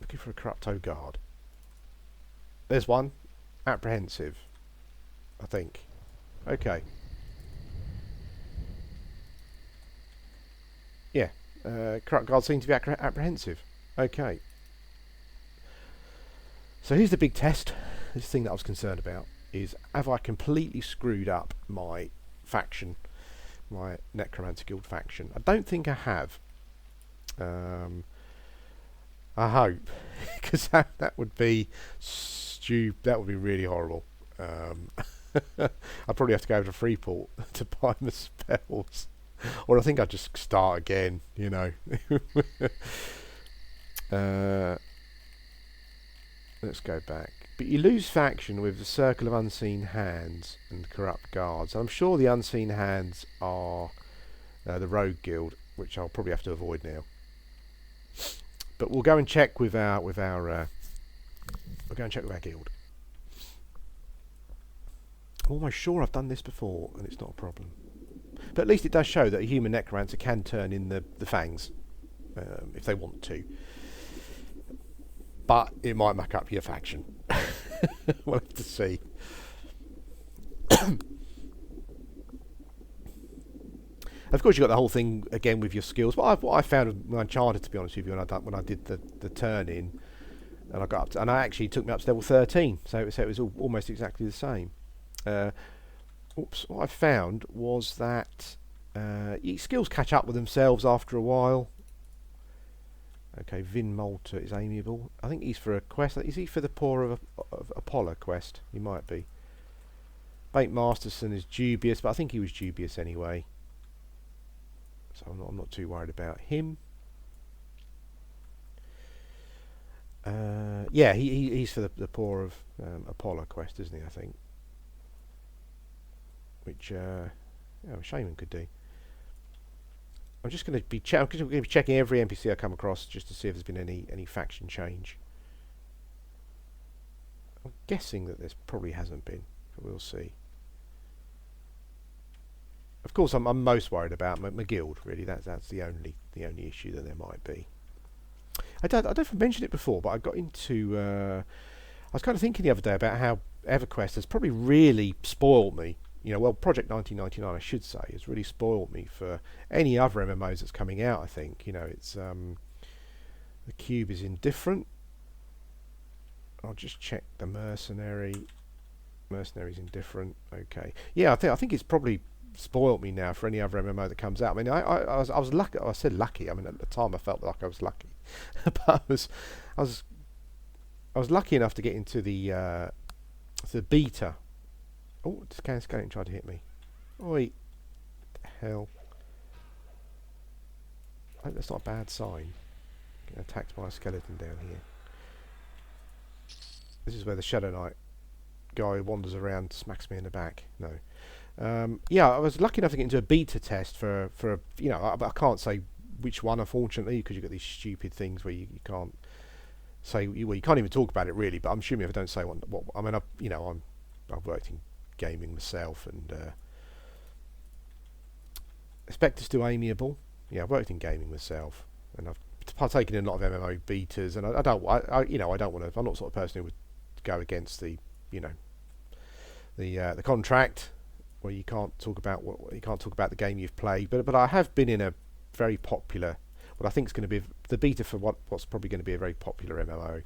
Looking for a corrupto guard. There's one. Apprehensive, I think. Okay. Yeah. Corrupt guards seem to be apprehensive. Okay. So here's the big test. This thing that I was concerned about is, have I completely screwed up my faction, my Necromancer Guild faction? I don't think I have. I hope, because that would be that would be really horrible. I'd probably have to go over to Freeport to buy my spells, or I think I'd just start again. You know. Let's go back. But you lose faction with the Circle of Unseen Hands and Corrupt Guards. I'm sure the Unseen Hands are the Rogue Guild, which I'll probably have to avoid now. But we'll go and check with our guild. I'm almost sure I've done this before, and it's not a problem. But at least it does show that a human necromancer can turn in the fangs if they want to. But it might muck up your faction. We'll have to see. Of course, you've got the whole thing again with your skills. But what I found with my Enchanted, to be honest with you, when I did the turn in, and I got up to, and I actually took me up to level 13, so it was almost exactly the same. What I found was that your skills catch up with themselves after a while. Okay, Vin Malta is amiable. I think he's for a quest. Is he for the Poor of Apollo quest? He might be. Bait Masterson is dubious, but I think he was dubious anyway. So I'm not too worried about him. Yeah, he's for the Poor of Apollo quest, isn't he? I think. Which Shaman could do. I'm just going to be checking every NPC I come across just to see if there's been any faction change. I'm guessing that there probably hasn't been, but we'll see. Of course, I'm most worried about my guild. Really, that's the only issue that there might be. I don't know if I mentioned it before, but I got into. I was kind of thinking the other day about how Everquest has probably really spoiled me well, Project 1999, I should say, has really spoiled me for any other MMOs that's coming out. I think it's the cube is indifferent. I'll just check the mercenary's indifferent. Okay, yeah, I think it's probably spoiled me now for any other MMO that comes out. I mean, I was lucky. I said lucky. I mean, at the time I felt like I was lucky, but I was lucky enough to get into the beta. Oh, the skeleton tried to hit me. Oi, the hell! I hope that's not a bad sign. Getting attacked by a skeleton down here. This is where the Shadow Knight guy wanders around, smacks me in the back. No. Yeah, I was lucky enough to get into a beta test for I can't say which one, unfortunately, because you've got these stupid things where you can't say, well, you can't even talk about it really. But I'm assuming if I don't say what I mean, I've worked in gaming myself, and Spectre's still amiable. Yeah, I've worked in gaming myself, and I've partaken in a lot of MMO betas, and I don't want to. I'm not the sort of person who would go against the contract where you can't talk about the game you've played. But I have been in a very popular, what I think is going to be the beta for what's probably going to be a very popular MMO.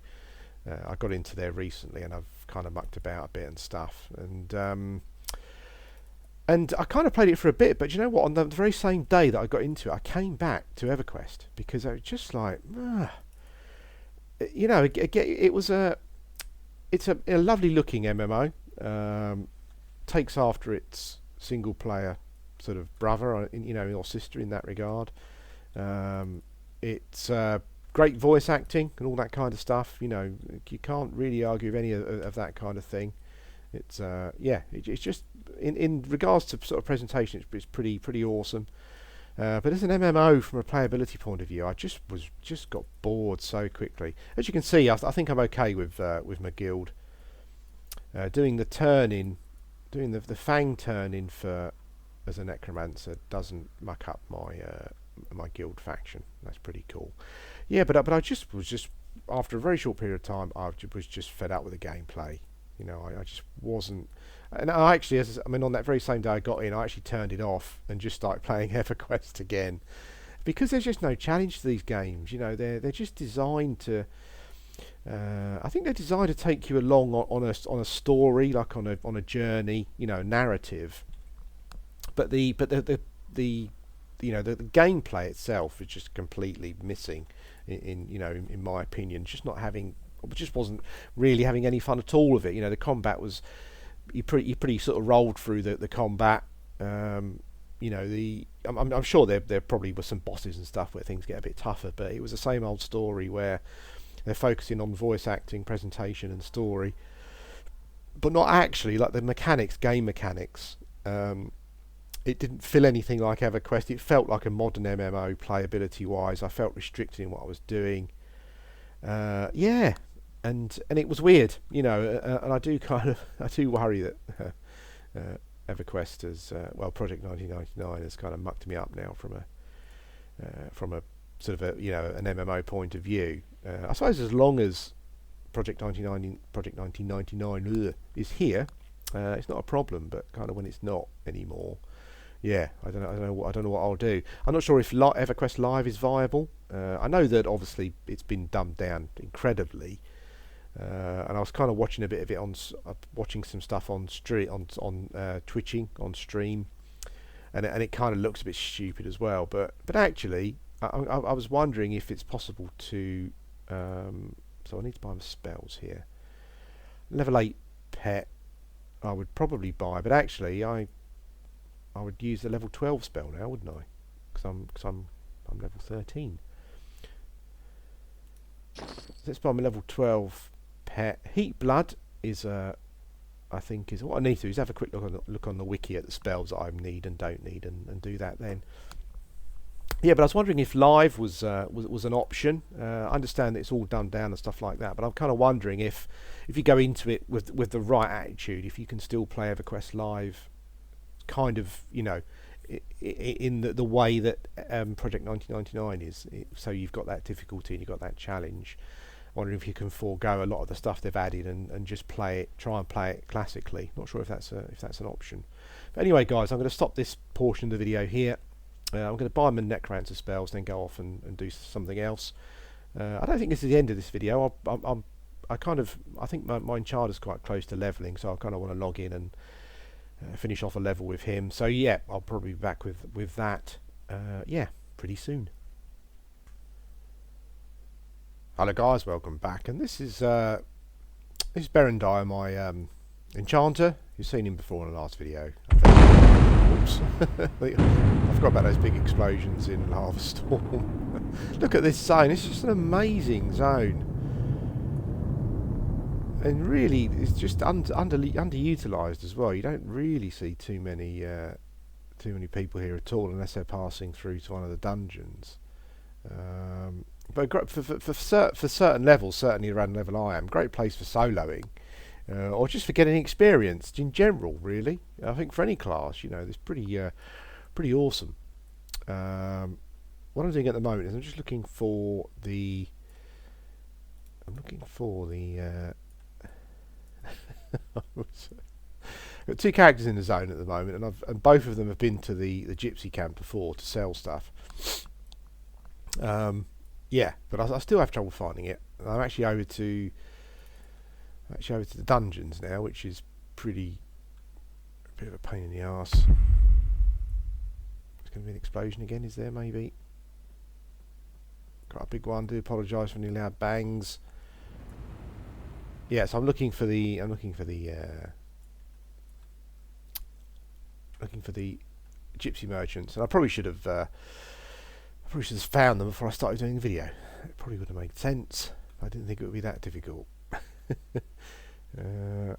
I got into there recently, and I've kind of mucked about a bit and stuff, and I kind of played it for a bit. But you know what? On the very same day that I got into it, I came back to Everquest because I was just like, it's a lovely looking MMO. Takes after its single player sort of brother, or sister in that regard. It's great voice acting and all that kind of stuff. You can't really argue with any of that kind of thing. It's it's just in regards to sort of presentation, it's pretty awesome. But as an MMO from a playability point of view, I just got bored so quickly. As you can see, I think I'm okay with my guild. Doing the fang turn in for as a necromancer doesn't muck up my guild faction. That's pretty cool. Yeah, but I was just after a very short period of time, I was just fed up with the gameplay. I just wasn't. And I actually, on that very same day I got in, I actually turned it off and just started playing Everquest again, because there's just no challenge to these games. They're just designed to. I think they're designed to take you along on a story, like on a journey, narrative. But the gameplay itself is just completely missing. In my opinion, just wasn't really having any fun at all with it. The combat was you pretty sort of rolled through the combat. I'm sure there probably were some bosses and stuff where things get a bit tougher, but it was the same old story where they're focusing on voice acting, presentation, and story, but not actually like the game mechanics. It didn't feel anything like EverQuest. It felt like a modern MMO playability wise. I felt restricted in what I was doing. And it was weird, and I do worry that EverQuest has Project 1999 has kind of mucked me up now from a sort of an MMO point of view. I suppose as long as Project 1999 is here, it's not a problem. But kind of when it's not anymore, I don't know what I'll do. I'm not sure if EverQuest Live is viable. I know that obviously it's been dumbed down incredibly, and I was kind of watching a bit of it watching some stuff on Twitching on stream, and it kind of looks a bit stupid as well. But actually, I was wondering if it's possible to. So I need to buy my spells here. Level 8 pet, I would probably buy, but actually I would use the level 12 spell now, wouldn't I? Because I'm level 13. Let's buy my level 12 pet. Heat Blood is I think is what I need to do is have a quick look on the wiki at the spells that I need and don't need, and do that then. Yeah, but I was wondering if live was an option. I understand that it's all dumbed down and stuff like that, but I'm kind of wondering if you go into it with the right attitude, if you can still play EverQuest Live, kind of, in the way that Project 1999 is. So you've got that difficulty and you've got that challenge. I wondering if you can forego a lot of the stuff they've added and just try and play it classically. Not sure if that's an option. But anyway, guys, I'm going to stop this portion of the video here. I'm going to buy my Necromancer spells, then go off and do something else. I don't think this is the end of this video. I think my Enchanter's quite close to leveling, so I kind of want to log in and finish off a level with him. So yeah, I'll probably be back with that. Yeah, pretty soon. Hello guys, welcome back, and this is Berendire, my Enchanter. You've seen him before in the last video. Oops. I forgot about those big explosions in Lava Storm. Look at this zone, it's just an amazing zone. And really, it's just underutilised as well. You don't really see too many people here at all, unless they're passing through to one of the dungeons. But for certain levels, certainly around the level I am, great place for soloing, or just for getting experience in general. Really, I think for any class, you know, it's pretty awesome. What I'm doing at the moment is I'm just looking for the. Got two characters in the zone at the moment, and both of them have been to the gypsy camp before to sell stuff. Yeah, but I still have trouble finding it. I'm actually over to the dungeons now, which is a bit of a pain in the arse. There's going to be an explosion again, is there? Maybe. Got a big one. Do apologise for any loud bangs. Yeah, so I'm looking for the gypsy merchants, and I probably should have found them before I started doing the video. It probably would have made sense. I didn't think it would be that difficult. I've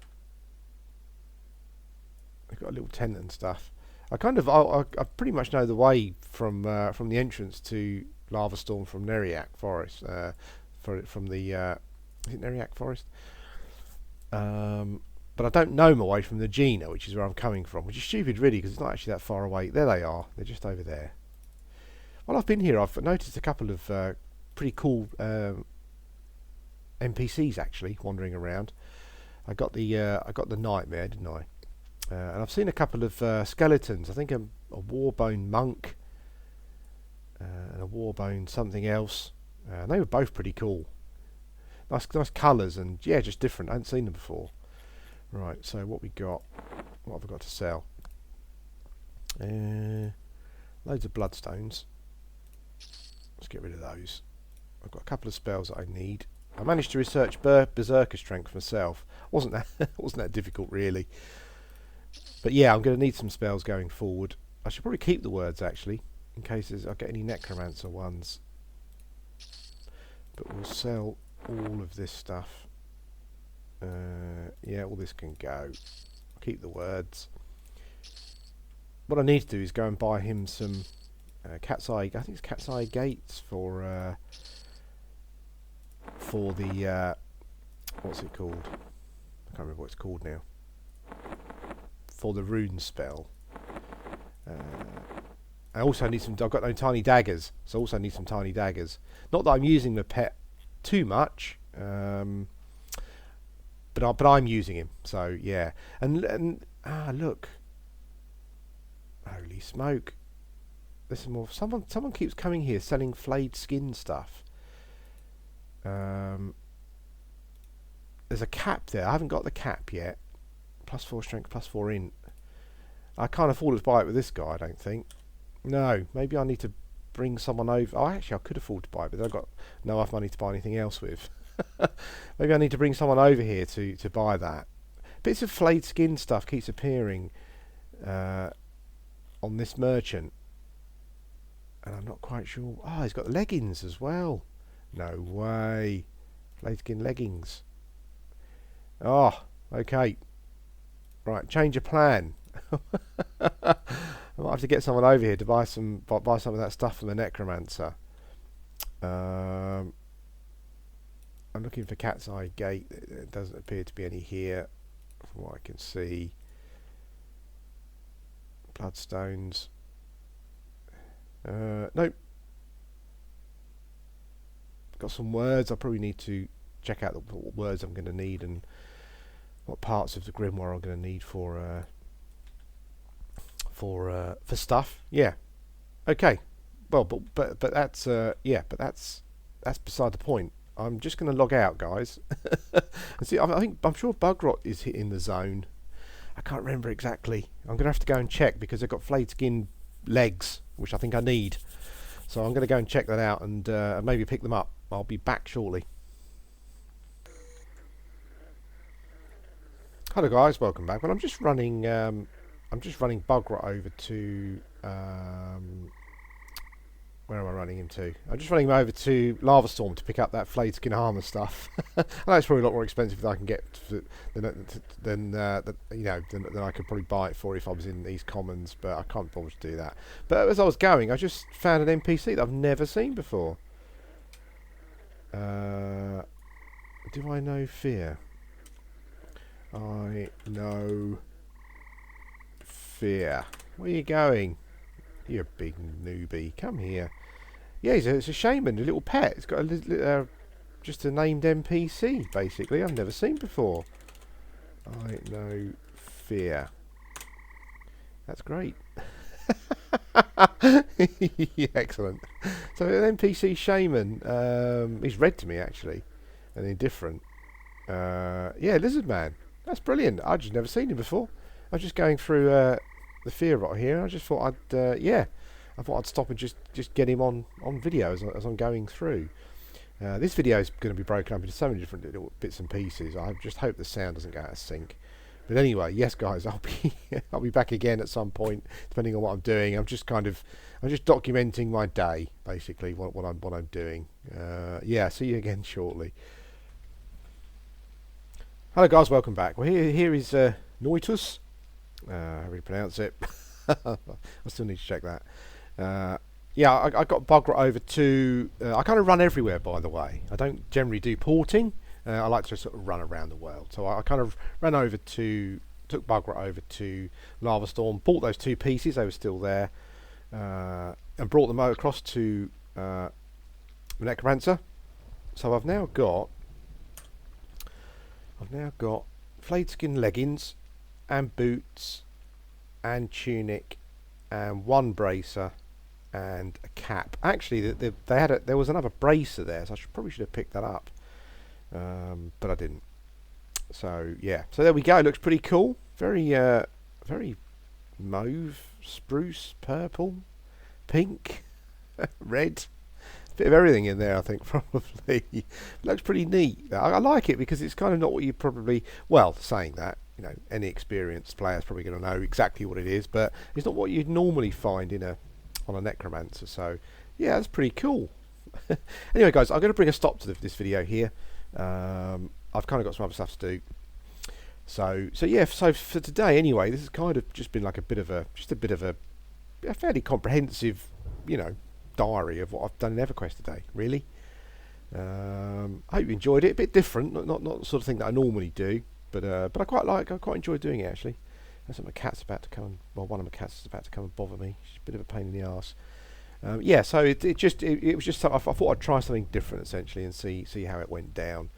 got a little tent and stuff. I pretty much know the way from the entrance to Lava Storm from Neriak Forest. From the is it Neriak Forest? But I don't know my way from the Gina, which is where I'm coming from, which is stupid really, because it's not actually that far away. There they are. They're just over there. While I've been here, I've noticed a couple of pretty cool NPCs actually wandering around. I got the nightmare, didn't I? And I've seen a couple of skeletons. I think a Warbone monk and a Warbone something else. They were both pretty cool. Nice colours, and yeah, just different. I hadn't seen them before. Right, so what we got? What have I got to sell? Loads of bloodstones. Let's get rid of those. I've got a couple of spells that I need. I managed to research Berserker Strength myself. wasn't that difficult really. But yeah, I'm going to need some spells going forward. I should probably keep the words actually, in case I get any Necromancer ones. But we'll sell all of this stuff. Yeah, all this can go. I'll keep the words. What I need to do is go and buy him some cat's eye. I think it's cat's eye gates for the what's it called? I can't remember what it's called now. For the rune spell. I also need some. I've got no tiny daggers, so I also need some tiny daggers. Not that I'm using the pet too much, but I'm using him. So yeah, and look, holy smoke! There's some more. Someone keeps coming here selling flayed skin stuff. There's a cap there. I haven't got the cap yet. +4 strength, +4 int. I can't afford to buy it with this guy, I don't think. No, maybe I need to bring someone over. Oh, actually, I could afford to buy it, but I've got no enough money to buy anything else with. Maybe I need to bring someone over here to buy that. Bits of flayed skin stuff keeps appearing on this merchant. And I'm not quite sure. Oh, he's got leggings as well. No way. Flayed skin leggings. Oh, okay. Right, change of plan. I might have to get someone over here to buy some of that stuff from the Necromancer. I'm looking for Cat's Eye Gate. There doesn't appear to be any here, from what I can see. Bloodstones. Nope. Got some words. I probably need to check out what words I'm going to need and what parts of the grimoire I'm going to need for stuff. Yeah. Okay. Well, but that's yeah, but that's beside the point. I'm just going to log out, guys. And see, I'm sure Bugrot is hitting the zone. I can't remember exactly. I'm going to have to go and check because they've got flayed skin legs, which I think I need. So I'm going to go and check that out and maybe pick them up. I'll be back shortly. Hello guys, welcome back. Well, I'm just running Bugrot over to where am I running him to? I'm just running him over to Lava Storm to pick up that flayed skin armor stuff. I know it's probably a lot more expensive than I can get than I could probably buy it for if I was in East Commons, but I can't bother to do that. But as I was going, I just found an NPC that I've never seen before. Do I know Fear? I know Fear. Where are you going? You big newbie. Come here. Yeah, it's a shaman, a little pet. It's got just a named NPC, basically. I've never seen before. I know Fear. That's great. Yeah, excellent. So an NPC shaman. He's red to me, actually. And indifferent. Yeah, Lizard Man. That's brilliant. I've just never seen him before. I was just going through the Fear Rot here. I just thought I thought I'd stop and just get him on video as I'm going through. This video is going to be broken up into so many different little bits and pieces. I just hope the sound doesn't go out of sync. But anyway, yes, guys, I'll be back again at some point, depending on what I'm doing. I'm just documenting my day, basically, what I'm doing. Yeah, see you again shortly. Hello, guys, welcome back. Well, here is Noitus. How do you pronounce it? I still need to check that. Yeah, I got Bugrot over to... I kind of run everywhere, by the way. I don't generally do porting. I like to sort of run around the world. So I kind of took Bugrot over to Lava Storm, bought those 2 pieces, they were still there, and brought them across to Necromancer. So I've now got flayed skin leggings and boots and tunic and 1 bracer and a cap. Actually, there was another bracer there, so I probably should have picked that up, but I didn't. So yeah, so there we go. It looks pretty cool. Very mauve, spruce, purple, pink, red. Bit of everything in there, I think, probably. It looks pretty neat. I like it because it's kind of not what you probably... Well, saying that, you know, any experienced player is probably going to know exactly what it is, but it's not what you'd normally find on a Necromancer. So, yeah, that's pretty cool. Anyway, guys, I'm going to bring a stop to this video here. I've kind of got some other stuff to do. So yeah. So for today, anyway, this has kind of just been like a bit of a fairly comprehensive, you know, diary of what I've done in Everquest today. Really. I hope you enjoyed it. A bit different, not the sort of thing that I normally do, but I quite enjoy doing it actually. That's what my cat's about to come and, well, one of my cats is about to come and bother me. She's a bit of a pain in the arse. Yeah, so it was just I thought I'd try something different essentially and see how it went down.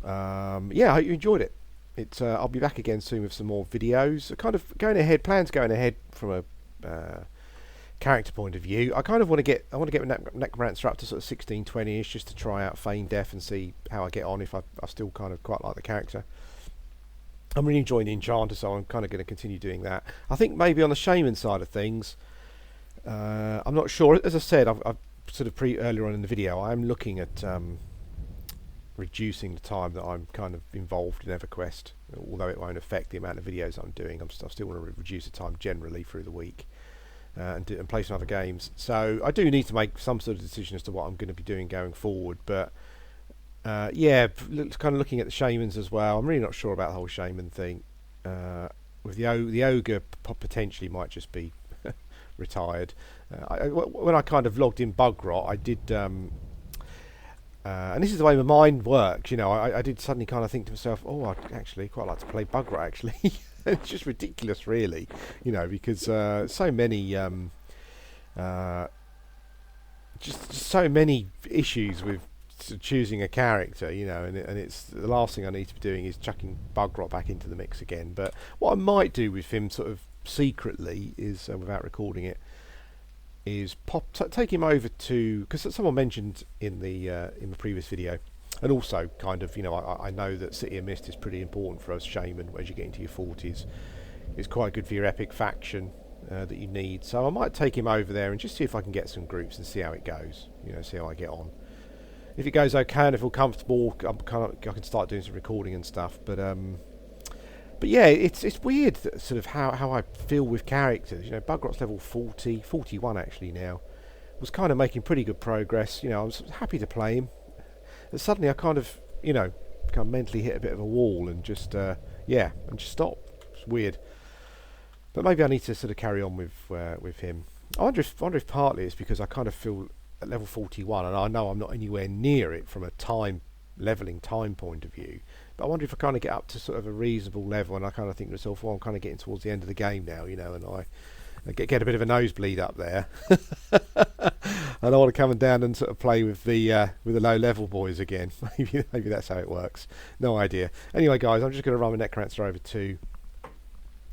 Yeah, I hope you enjoyed it. I'll be back again soon with some more videos. Kind of plans going ahead from a character point of view. I kind of want to get Necromancer up to sort of 16-20ish just to try out Feign Death and see how I get on, if I still kind of quite like the character. I'm really enjoying the Enchanter, so I'm kind of going to continue doing that. I think maybe on the Shaman side of things, I'm not sure. As I said, I've sort of earlier on in the video, I'm looking at reducing the time that I'm kind of involved in Everquest, although it won't affect the amount of videos I'm doing. I still want to reduce the time generally through the week and play some other games. So I do need to make some sort of decision as to what I'm going to be doing going forward. But yeah, kind of looking at the Shamans as well. I'm really not sure about the whole Shaman thing. With the Ogre potentially might just be retired. When I kind of logged in Bugrot, I did... and this is the way my mind works, you know. I did suddenly kind of think to myself, oh, I'd actually quite like to play Bugrot, actually. It's just ridiculous, really, you know, because so many just so many issues with choosing a character, you know, and it's the last thing I need to be doing is chucking bug rot back into the mix again. But what I might do with him, sort of secretly, is without recording it, is take him over to, because someone mentioned in the previous video, and also kind of, you know, I know that City of Mist is pretty important for us Shaman as you get into your 40s. It's quite good for your epic faction that you need. So I might take him over there and just see if I can get some groups and see how it goes. You know, see how I get on. If it goes okay and I feel comfortable, I can start doing some recording and stuff. But yeah, it's weird that sort of how I feel with characters. You know, Bugrot's level 40, 41 actually now. Was kind of making pretty good progress. You know, I was happy to play him. And suddenly I kind of, you know, kind of mentally hit a bit of a wall and just just stop. It's weird. But maybe I need to sort of carry on with him. I wonder if partly it's because I kind of feel at level 41, and I know I'm not anywhere near it from a leveling time point of view. But I wonder if I kind of get up to sort of a reasonable level, and I kind of think to myself, well, I'm kind of getting towards the end of the game now, you know, and I get a bit of a nosebleed up there. And I want to come down and sort of play with the low level boys again. Maybe that's how it works. No idea. Anyway, guys, I'm just going to run my Necromancer over to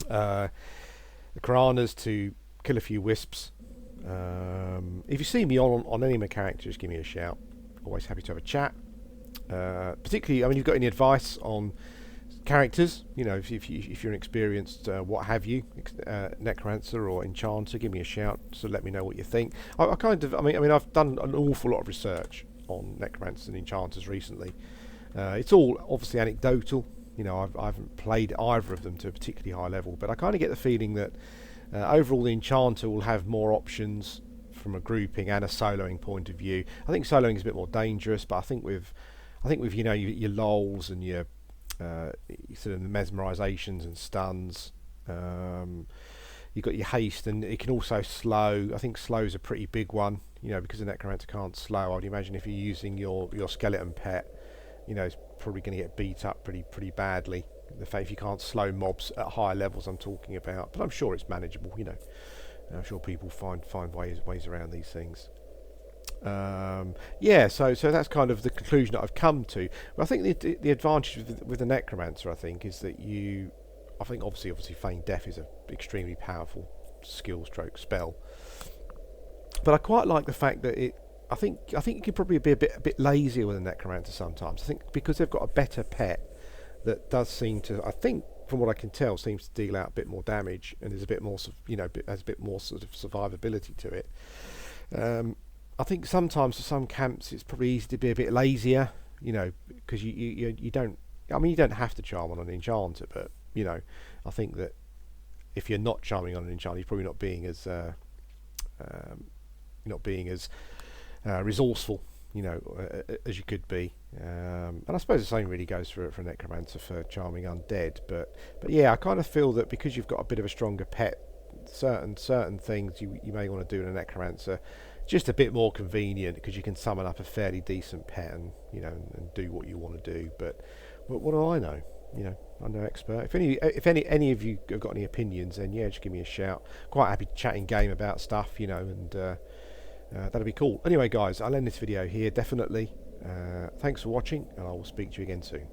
the Karanas to kill a few wisps. If you see me on any of my characters, just give me a shout. Always happy to have a chat. Particularly, I mean, if you've got any advice on characters, you know, if you're an experienced what have you, Necromancer or Enchanter, give me a shout. So let me know what you think. I mean, I've done an awful lot of research on Necromancers and Enchanters recently. It's all obviously anecdotal. You know, I haven't played either of them to a particularly high level, but I kind of get the feeling that overall the Enchanter will have more options from a grouping and a soloing point of view. I think soloing is a bit more dangerous, but I think with you know your lols and your sort of the mesmerizations and stuns, you've got your haste, and it can also slow. I think slow is a pretty big one, you know, because the Necromancer can't slow. I'd imagine if you're using your skeleton pet, you know, it's probably going to get beat up pretty badly. The fact if you can't slow mobs at higher levels, I'm talking about, but I'm sure it's manageable. You know, I'm sure people find ways around these things. Yeah, so that's kind of the conclusion that I've come to. But I think the advantage with the Necromancer, I think, is that I think obviously Feign Death is an extremely powerful skill stroke spell. But I quite like the fact that I think you can probably be a bit lazier with a Necromancer sometimes. I think because they've got a better pet that does seem to, I think, from what I can tell, seems to deal out a bit more damage and is a bit more, you know, has a bit more sort of survivability to it. I think sometimes for some camps it's probably easy to be a bit lazier, you know, because you don't. I mean, you don't have to charm on an Enchanter, but you know, I think that if you're not charming on an Enchanter, you're probably not being as resourceful, you know, as you could be. And I suppose the same really goes for Necromancer for charming undead. But yeah, I kind of feel that because you've got a bit of a stronger pet, certain things you may want to do in a Necromancer just a bit more convenient because you can summon up a fairly decent pet and, you know, and do what you want to do. But what do I know? You know, I'm no expert. If any of you have got any opinions, then yeah, just give me a shout. Quite happy to chat in game about stuff, you know, and that'll be cool. Anyway, guys, I'll end this video here, definitely. Thanks for watching, and I will speak to you again soon.